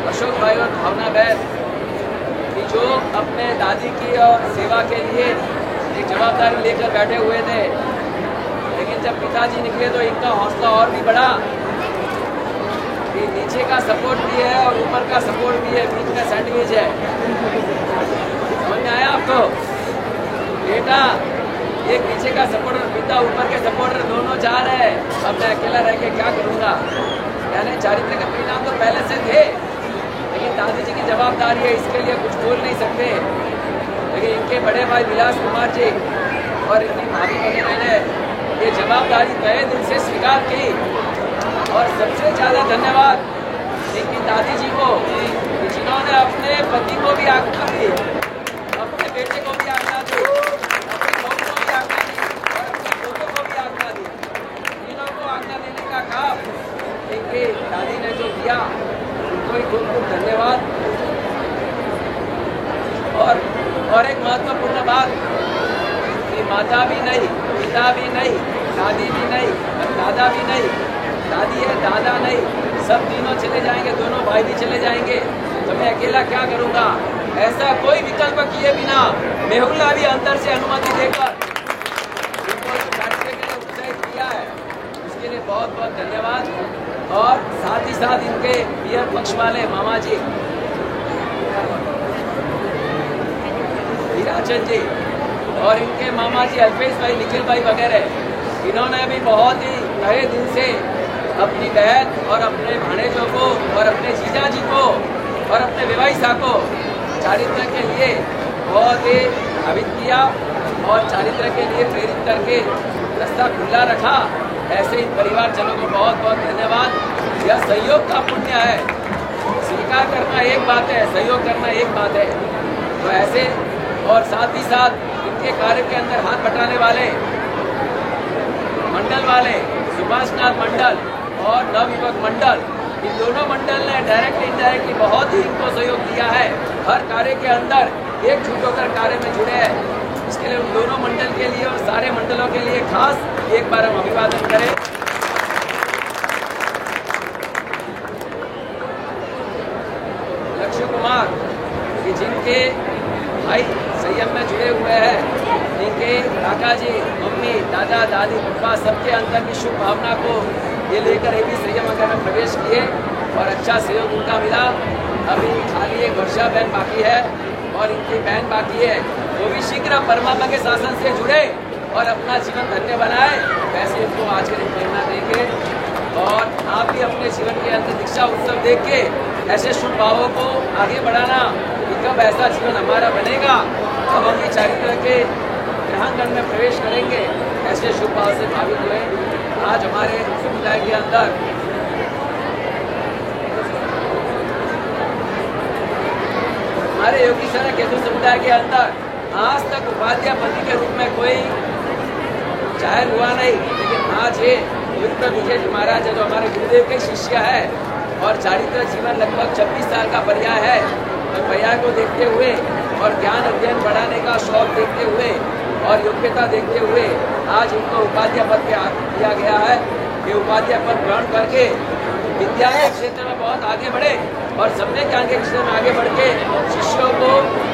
अशोक भाई और भावना बहन की जो अपने दादी की और सेवा के लिए एक जवाबदारी लेकर बैठे हुए थे, लेकिन जब पिताजी निकले तो इनका हौसला और भी बढ़ा कि नीचे का सपोर्ट भी है और ऊपर का सपोर्ट भी है, बीच में सैंडविच है। समझ में आया आपको? बेटा एक नीचे का सपोर्टर, पिता ऊपर के सपोर्टर दोनों जा रहे हैं, अब मैं अकेला रह के क्या करूँगा। यानी चारित्र के परिणाम तो पहले से थे, लेकिन दादी जी की जवाबदारी है, इसके लिए कुछ बोल नहीं सकते। लेकिन इनके बड़े भाई विलास कुमार जी और इनकी भाभी वगैरह ने ये जवाबदारी तहे दिल से स्वीकार की। और सबसे ज़्यादा धन्यवाद इनकी दादी जी को, जिन्होंने अपने पति को भी आज्ञा दी, अपने बेटे को भी आज्ञा दी, अपने बहू को भी आज्ञा दी और अपने पोतों को भी आज्ञा दी माता भी नहीं, पिता भी नहीं, दादी भी नहीं, दादा भी नहीं, दादी है दादा नहीं, सब तीनों चले जाएंगे, दोनों भाई भी चले जाएंगे, तो मैं अकेला क्या करूँगा? ऐसा कोई विकल्प किए बिना मेहुला भी अंदर से अनुमति देकर इनको बैठने के लिए उत्साहित किया है, उसके लिए बहुत बहुत धन्यवाद। और साथ ही साथ इनके पियर पक्ष वाले मामा जी हीराचंद जी और इनके मामा जी अल्पेश भाई, निखिल भाई वगैरह, इन्होंने भी बहुत ही तहे दिन से अपनी बहन और अपने भाणेजों को और अपने जीजा जी को और अपने विवाहिता को चारित्र के लिए बहुत ही भावित किया और चारित्र के लिए प्रेरित करके रास्ता खुला रखा। ऐसे ही परिवारजनों को बहुत बहुत धन्यवाद। यह सहयोग का पुण्य है, स्वीकार करना एक बात है, सहयोग करना एक बात है। तो ऐसे और साथ ही साथ इनके कार्य के अंदर हाथ बटाने वाले मंडल वाले सुभाषनाथ मंडल और नवयुवक मंडल, इन दोनों मंडल ने डायरेक्ट इनडायरेक्टली बहुत ही इनको सहयोग दिया है। हर कार्य के अंदर एकजुट होकर कार्य में जुड़े हैं। इसके लिए उन दोनों मंडल के लिए और सारे मंडलों के लिए खास एक बार हम अभिवादन करें। लक्ष्य कुमार कि जिनके भाई संयम में जुड़े हुए हैं, इनके काका जी, मम्मी, दादा, दादी, पापा सबके अंदर की शुभ भावना को ये लेकर ये भी संयम नगर में प्रवेश किए और अच्छा सहयोग उनका मिला। अभी खाली एक वर्षा बहन बाकी है और इनकी बहन बाकी है, वो भी शीघ्र परमात्मा के शासन से जुड़े और अपना जीवन धन्य बनाए। वैसे इनको आज के दिन प्रेरणा देंगे और आप भी अपने जीवन के अंदर दीक्षा उत्सव देख के ऐसे शुभ भावों को आगे बढ़ाना कि कब ऐसा जीवन हमारा बनेगा, कब हम भी चारित्र के ग्रहांगण में प्रवेश करेंगे। ऐसे शुभ भाव से भावित हुए आज हमारे समुदाय के अंदर हमारे योगी सर केतु समुदाय के अंदर आज तक उपाध्यापति के रूप में कोई जाहिर हुआ नहीं, लेकिन आज ये युक्त विजय जी महाराज है जो हमारे गुरुदेव के शिष्य है और चारित्र जीवन लगभग 26 साल का पर्याय है। और पर्याय को देखते हुए और ज्ञान अध्ययन बढ़ाने का शौक देखते हुए और योग्यता देखते हुए आज उनको उपाध्याय पद पे दिया गया है। ये उपाध्याय पद ग्रहण करके विद्या के क्षेत्र में बहुत आगे बढ़े और सबने ज्ञान के क्षेत्र में आगे बढ़ के शिष्यों को,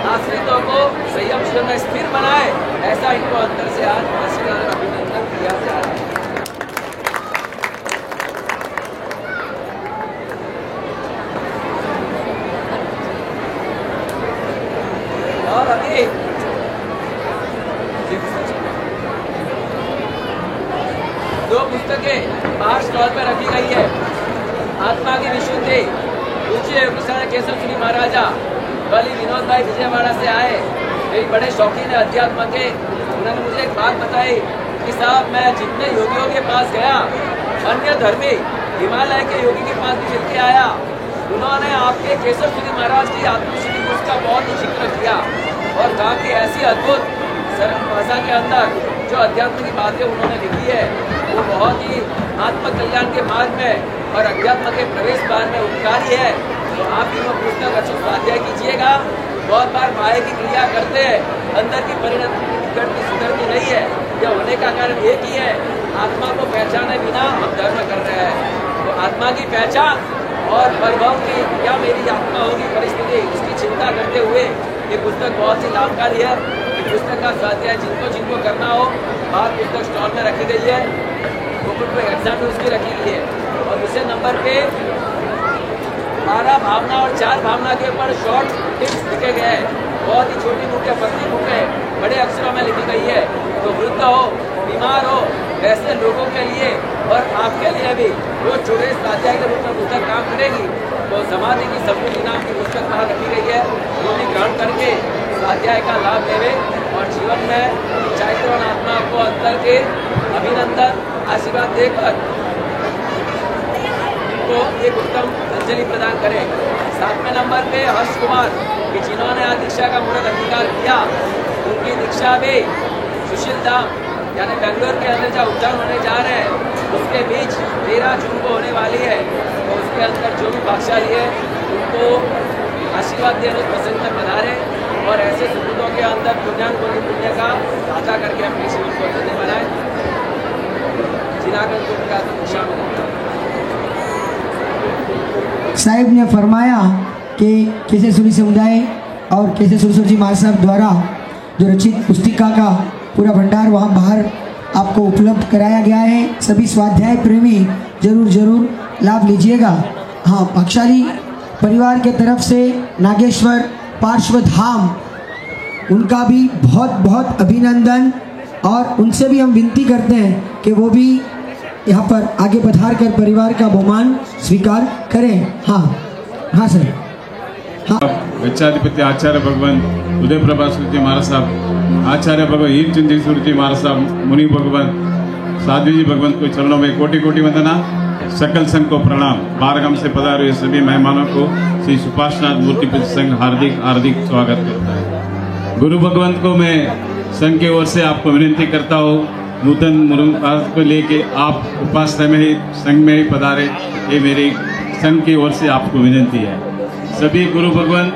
आश्रितों को संयम क्षेत्र में स्थिर बनाए, ऐसा इनको अंदर से आज आशीर्वाद और अभिनंदन किया जा रहा है। और अभी दो पुस्तकें बाहर स्टॉल पर रखी गई है। आत्मा की विशुद्धि, पूज्य योगीश्वर केशव श्री महाराजा बलि विनोद भाई विजयवाड़ा से आए, वे बड़े शौकीन है अध्यात्म के। उन्होंने मुझे एक बात बताई कि साहब मैं जितने योगियों के पास गया, अन्य धर्मी हिमालय के योगी के पास भी मिलकर आया, उन्होंने आपके केशव श्री महाराज की आत्मसिद्धि उसका बहुत ही जिक्र किया और कहा कि ऐसी अद्भुत सरल भाषा के अंदर जो अध्यात्म की बातें उन्होंने लिखी है वो बहुत ही आत्म कल्याण के मार्ग में और अध्यात्म के प्रवेश द्वार में उपकारी है। तो आप तीनों पुस्तक अच्छे स्वाध्याय कीजिएगा। बहुत बार माया की क्रिया करते हैं, अंदर की परिणति सुधरती नहीं है। यह होने का कारण एक ही है, आत्मा को पहचाने बिना हम धर्म कर रहे हैं। तो आत्मा की पहचान और परिभाव की क्या मेरी आत्मा होगी परिस्थिति, उसकी चिंता करते हुए ये पुस्तक बहुत ही लाभकारी है। इस पुस्तक का स्वाध्याय जिनको करना हो, बाहर पुस्तक स्टॉल में रखी गई है, मुकुट पे एग्जाम उसकी रखी गई है और दूसरे नंबर पे 12 भावना और 4 भावना के ऊपर शॉर्ट टिप्स लिखे गए हैं। बहुत ही छोटी बुक है, पतली बुक है, बड़े अक्षरों में लिखी गई है। तो वृद्ध हो, बीमार हो, ऐसे लोगों के लिए और आपके लिए भी रोज छोटे स्वाध्याय के रूप में पुस्तक काम करेगी। तो समाधि की समृद्धि नाम की पुस्तक बाहर रखी गई है, वो भी ग्रहण करके स्वाध्याय का लाभ लेवे और जीवन में चारित्र और आत्मा को अंतर के अभिनंदन आशीर्वाद देकर को एक उत्तम अंजलि प्रदान करें। 7वें नंबर पे हर्ष कुमार कि जिन्होंने आज दीक्षा का मुहूर्त अंगीकार किया, उनकी दीक्षा भी सुशील धाम यानी बेंगलोर के अंदर जहाँ उद्धार होने जा रहे हैं उसके बीच 13 जून को होने वाली है। तो उसके अंदर जो भी भागशाली है उनको आशीर्वाद देने प्रसन्न बना रहे और ऐसे सपूतों के अंदर पुण्य का दाता करके अपने जीवन को धन्य बनाए। जिनागन को शामिल साहिब ने फरमाया कि केसरसुरी समुदाय और केसरसुरी जी महाराज साहब द्वारा जो रचित पुस्तिका का पूरा भंडार वहाँ बाहर आपको उपलब्ध कराया गया है। सभी स्वाध्याय प्रेमी जरूर लाभ लीजिएगा। हाँ, भागशाली परिवार के तरफ से नागेश्वर पार्श्वधाम उनका भी बहुत अभिनंदन, और उनसे भी हम विनती करते हैं कि वो भी यहाँ पर आगे पधार कर परिवार का बहुमान स्वीकार करें। हाँ सर। हाँ, गच्छाधिपति आचार्य भगवान उदय प्रभा सूर्य जी महाराज साहब, आचार्य भगवान हीमचंद सूर्य जी महाराज साहब, मुनि भगवान साध्वी जी भगवंत को चरणों में कोटि कोटि वंदना, सकल संघ को प्रणाम। बारगाम से पधारे हुए सभी मेहमानों को श्री सुपार्श्वनाथ मूर्ति पूज्य संघ हार्दिक स्वागत करता है। गुरु भगवंत को मैं संघ की ओर से आपको विनती करता हूँ, नूतन मुरुकास को लेके आप उपासना में ही संघ में ही पधारे, ये मेरी संघ की ओर से आपको विनती है। सभी गुरु भगवान,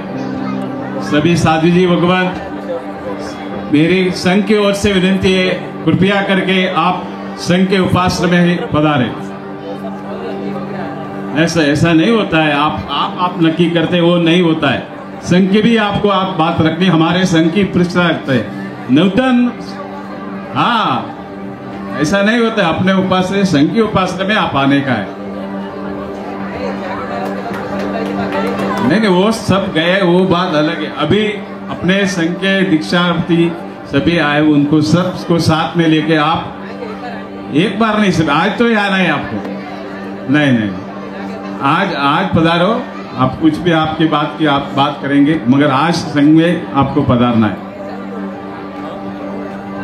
सभी साधु जी भगवान, मेरी संघ की ओर से विनती है, कृपया करके आप संघ के उपासना में ही पधारे। ऐसा नहीं होता है, आप नक्की करते वो नहीं होता है। संघ की भी आपको आप बात रखनी, हमारे संघ की प्रतिष्ठा रखते हैं नूतन। हाँ, ऐसा नहीं होता है, अपने उपासना संघ की उपासना में आप आने का है। नहीं, वो सब गए, वो बात अलग है। अभी अपने संघ के दीक्षार्थी सभी आए, उनको सबको साथ में लेके आप एक बार नहीं, सब आज तो आना है आपको। नहीं, आज पधारो, आप कुछ भी आपकी बात की आप बात करेंगे, मगर आज संघ में आपको पधारना है।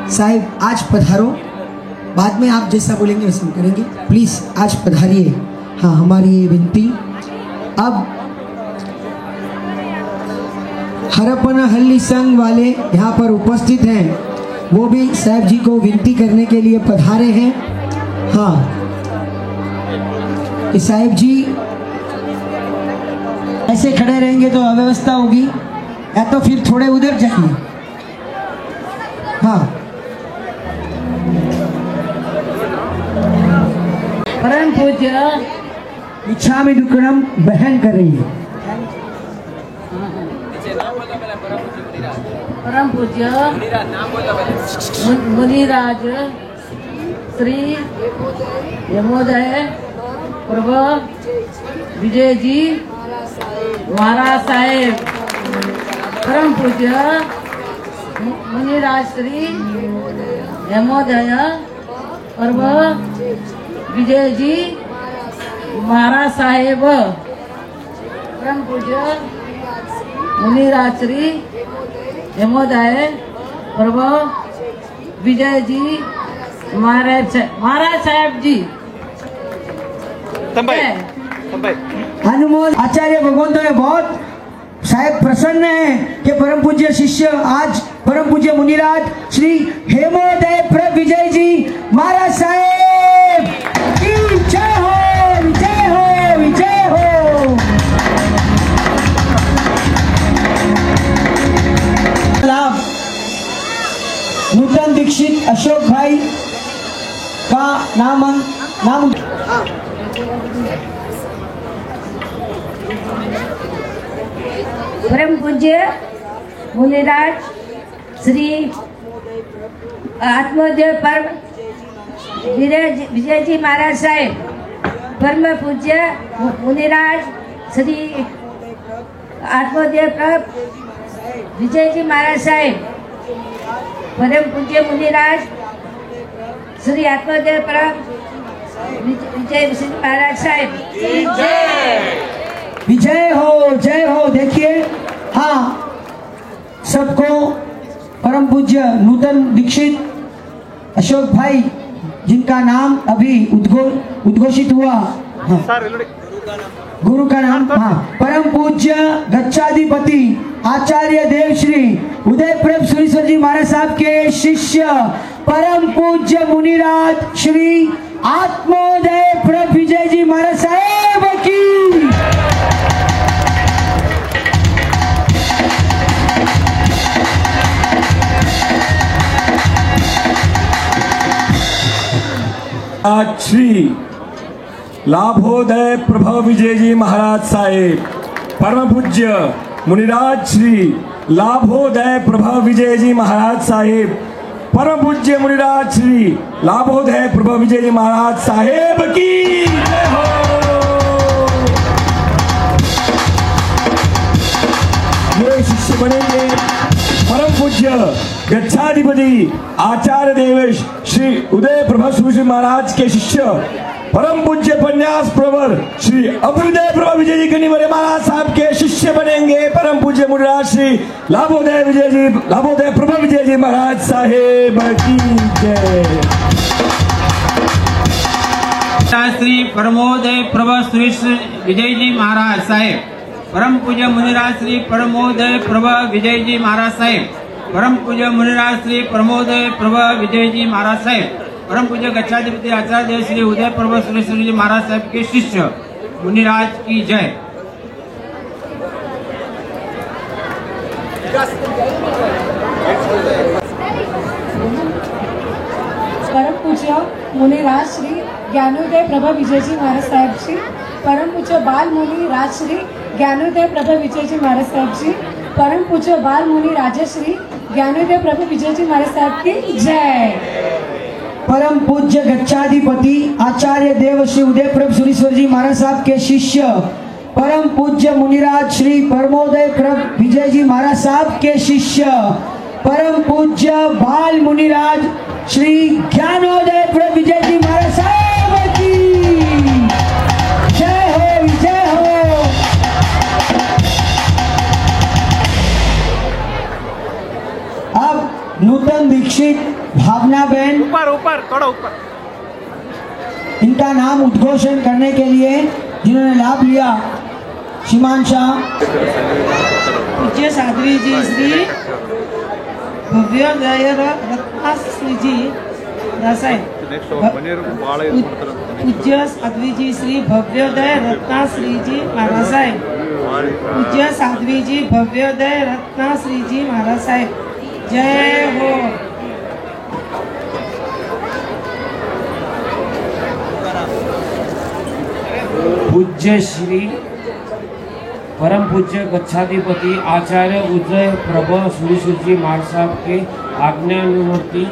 साहिब आज पधारो, बाद में आप जैसा बोलेंगे वैसा हम करेंगे। प्लीज आज पधारिए। हाँ, हमारी ये विनती। अब हरपनहल्ली संघ वाले यहाँ पर उपस्थित हैं, वो भी साहिब जी को विनती करने के लिए पधारे हैं। हाँ, कि साहिब जी ऐसे खड़े रहेंगे तो अव्यवस्था होगी, या तो फिर थोड़े उधर जाइए। हाँ, परम पूज्य इच्छामि दुक्कड़म बहन कर रही है। परम पूज्य मुनिराज श्री यमोदय प्रभु विजय जी महाराज साहेब। परम पूज्य मुनिराज श्री यमोदय प्रभु विजय जी महाराज साहेब। परम पूज्य मुनिराज श्री यमोदय प्रभु विजय जी महाराज साहेब जी। अनुमोद आचार्य भगवंतों ने बहुत साहेब प्रसन्न है कि परम पूज्य शिष्य आज परम पूज्य मुनिराज श्री हेमोदय प्रभु विजय जी महाराज साहेब की जय हो, जय हो, जय हो। लाभ नूतन दीक्षित अशोक भाई का नाम परम पूज्य मुनिराज श्री आत्मोदय पर्व विजय जी महाराज साहेब। परम पूज्य मुनिराज श्री आत्मोदय पर्व विजय जी महाराज साहेब। परम पूज्य मुनिराज श्री आत्मोदय पर्व विजय जी महाराज साहेब। विजय हो, जय हो। देखिए, हाँ, सबको परम पूज्य नूतन दीक्षित अशोक भाई जिनका नाम अभी उद्घोषित हुआ, हाँ, गुरु का नाम, हाँ, परम पूज्य गच्छाधिपति आचार्य देव श्री उदय प्रभ सुरेश्वर जी महाराज साहब के शिष्य परम पूज्य मुनिराज श्री आत्मोदय प्रभ विजय जी महाराज साहेब की। आज श्री लाभोदय प्रभा विजय जी महाराज साहेब, परम पूज्य मुनिराज श्री लाभोदय प्रभा विजय जी महाराज साहेब, परम पूज्य मुनिराज श्री लाभोदय प्रभा विजय जी महाराज साहेब की जय हो। ये शिष्य बनेंगे परम पूज्य गच्छाधिपति आचार्य देवेश श्री उदय प्रभा श्री महाराज के शिष्य, परम पूज्य पन्यास प्रवर श्री अभ्युदय प्रभा विजय जी कनिवरे महाराज साहब के शिष्य बनेंगे परम पूज्य मुनिराज श्री लाभोदय विजय जी, लाभोदय प्रभा विजय जी महाराज साहेब की जय। श्री परमोदय प्रभा श्री विजय जी महाराज साहेब, परम पूज्य मुनिराज श्री परमोदय प्रभा विजय जी महाराज साहेब, परम पूज्य मुनिराज श्री परमोदय प्रभा विजय जी महाराज साहेब, परम पूज्य गच्छाधिपति आचार्य देव श्री उदय प्रभा सुरेश्वर जी महाराज साहब के शिष्य मुनिराज की जय। परम पूज्य मुनिराज श्री ज्ञानोदय प्रभा विजय जी महाराज साहब जी, परम पूज्य बाल मुनि राज श्री ज्ञानोदय प्रभा विजय जी महाराज साहब जी, परम पूज्य बाल मुनि राजश्री ज्ञानोदय प्रभा विजय जी महाराज साहब की जय। परम पूज्य गच्छाधिपति आचार्य देव श्री उदय प्रभ सुरेश्वर जी महाराज साहब के शिष्य, परम पूज्य मुनिराज श्री परमोदय प्रभ विजय जी महाराज साहब के शिष्य, परम पूज्य बाल मुनिराज श्री ज्ञानोदय प्रभ विजय जी महाराज साहब की जय हो, जय हो। अब नूतन दीक्षित भावना बहन, ऊपर थोड़ा ऊपर, इनका नाम उद्घोषण करने के लिए जिन्होंने लाभ लिया, श्रीमान शाह। पूज्य साध्वी जी श्री भव्योदय रत्नाश्री जी रसायन, पूज्य साध्वी जी श्री भव्योदय रत्नाश्री जी महाराज साहेब, पूज्य साध्वी जी भव्योदय रत्नाश्री जी महाराज साहेब जय हो। पूज्य श्री परम पूज्य गच्छाधिपति आचार्य उदय प्रभा सुरेश्वर जी महाराज साहब के आज्ञानुवर्ती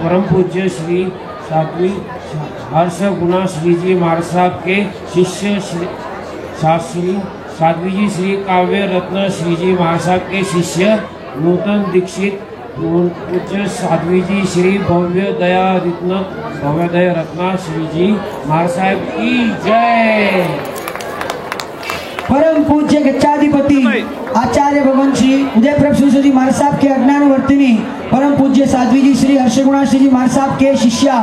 परम पूज्य श्री साध्वी हर्ष गुणा श्री जी महाराज साहब के शिष्य शास्त्री साध्वी जी श्री काव्य रत्न श्री जी महाराज साहब के शिष्य नूतन दीक्षित पूज्य साध्वी जी श्री भव्योदय रत्ना श्री जी महाराज साहब की जय। परम पूज्य गच्छाधिपति आचार्य भगवान श्री उदय प्रभ सुरेश्वर जी महाराज साहब के अज्ञानुवर्तिनी परम पूज्य साध्वी जी श्री हर्षगुणा श्री जी महाराज साहब के शिष्या,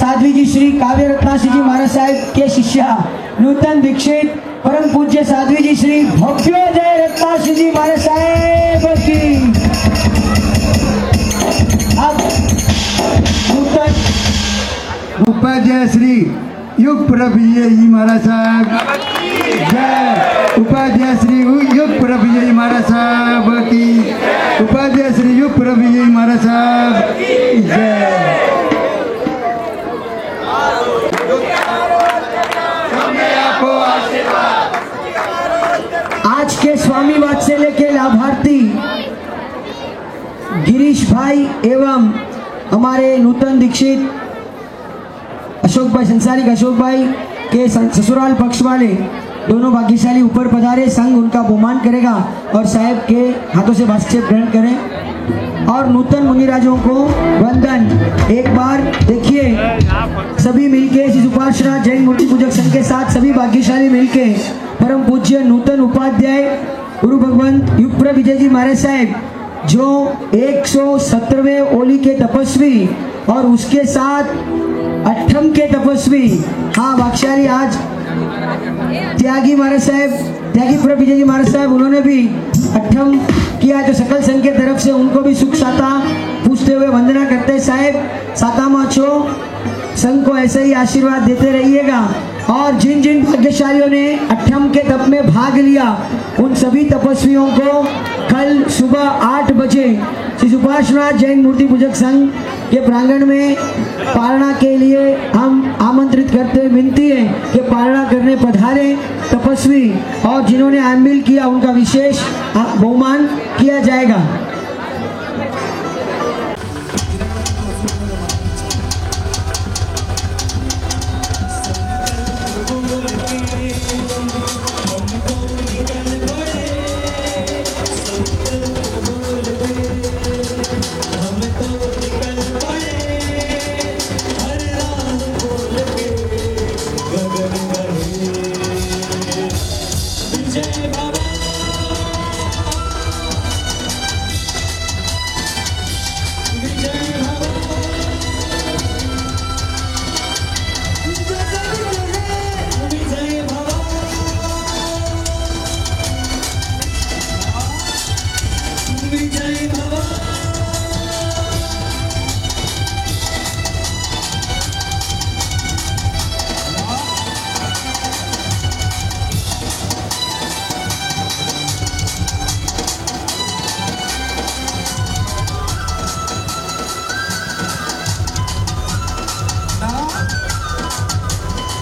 साध्वी जी श्री काव्य रत्ना श्री जी महाराज साहब के शिष्या, नूतन दीक्षित परम पूज्य साध्वी जी श्री भव्योदय रत्ना श्री जी महाराज साहब की। अब नूतन उपाध्याय श्री युग प्रभ विजय जी महाराज साहब जय। उपाध्याय श्री युग प्रभ विजय महाराज साहब की, उपाध्याय श्री युग प्रभ विजय महाराज साहब जय। आज के स्वामी वात्सल्य के लाभार्थी गिरीश भाई एवं हमारे नूतन दीक्षित अशोक भाई, संसारिक अशोक भाई के ससुराल पक्ष वाले दोनों भाग्यशाली ऊपर पधारे। संघ उनका बहुमान करेगा और साहब के हाथों से वात्सल्य ग्रहण करें और नूतन मुनिराजों को वंदन। एक बार देखिए सभी मिलके इस उपासना जैन मूर्ति पूजक संघ के साथ सभी भाग्यशाली मिलके परम पूज्य नूतन उपाध्याय गुरु भगवंत युग विजय जी महाराज साहब जो 117वें ओली के तपस्वी और उसके साथ 8म के तपस्वी, हाँ भाग्यशाली आज त्यागी महाराज साहब, त्यागी प्रभु विजय जी महाराज साहब उन्होंने भी 8म किया, तो सकल संघ के तरफ से उनको भी सुख साता पूछते हुए वंदना करते। साहब सातामा छो संघ को ऐसे ही आशीर्वाद देते रहिएगा और जिन जिन भाग्यशालियों ने 8म के तप में भाग लिया उन सभी तपस्वियों को कल सुबह 8 बजे श्री सुभाषनाथ जैन मूर्ति पूजक संघ के प्रांगण में पारणा के लिए हम आमंत्रित करते, विनती है कि पारणा करने पधारे तपस्वी और जिन्होंने आमिल किया उनका विशेष बहुमान किया जाएगा। विजय भव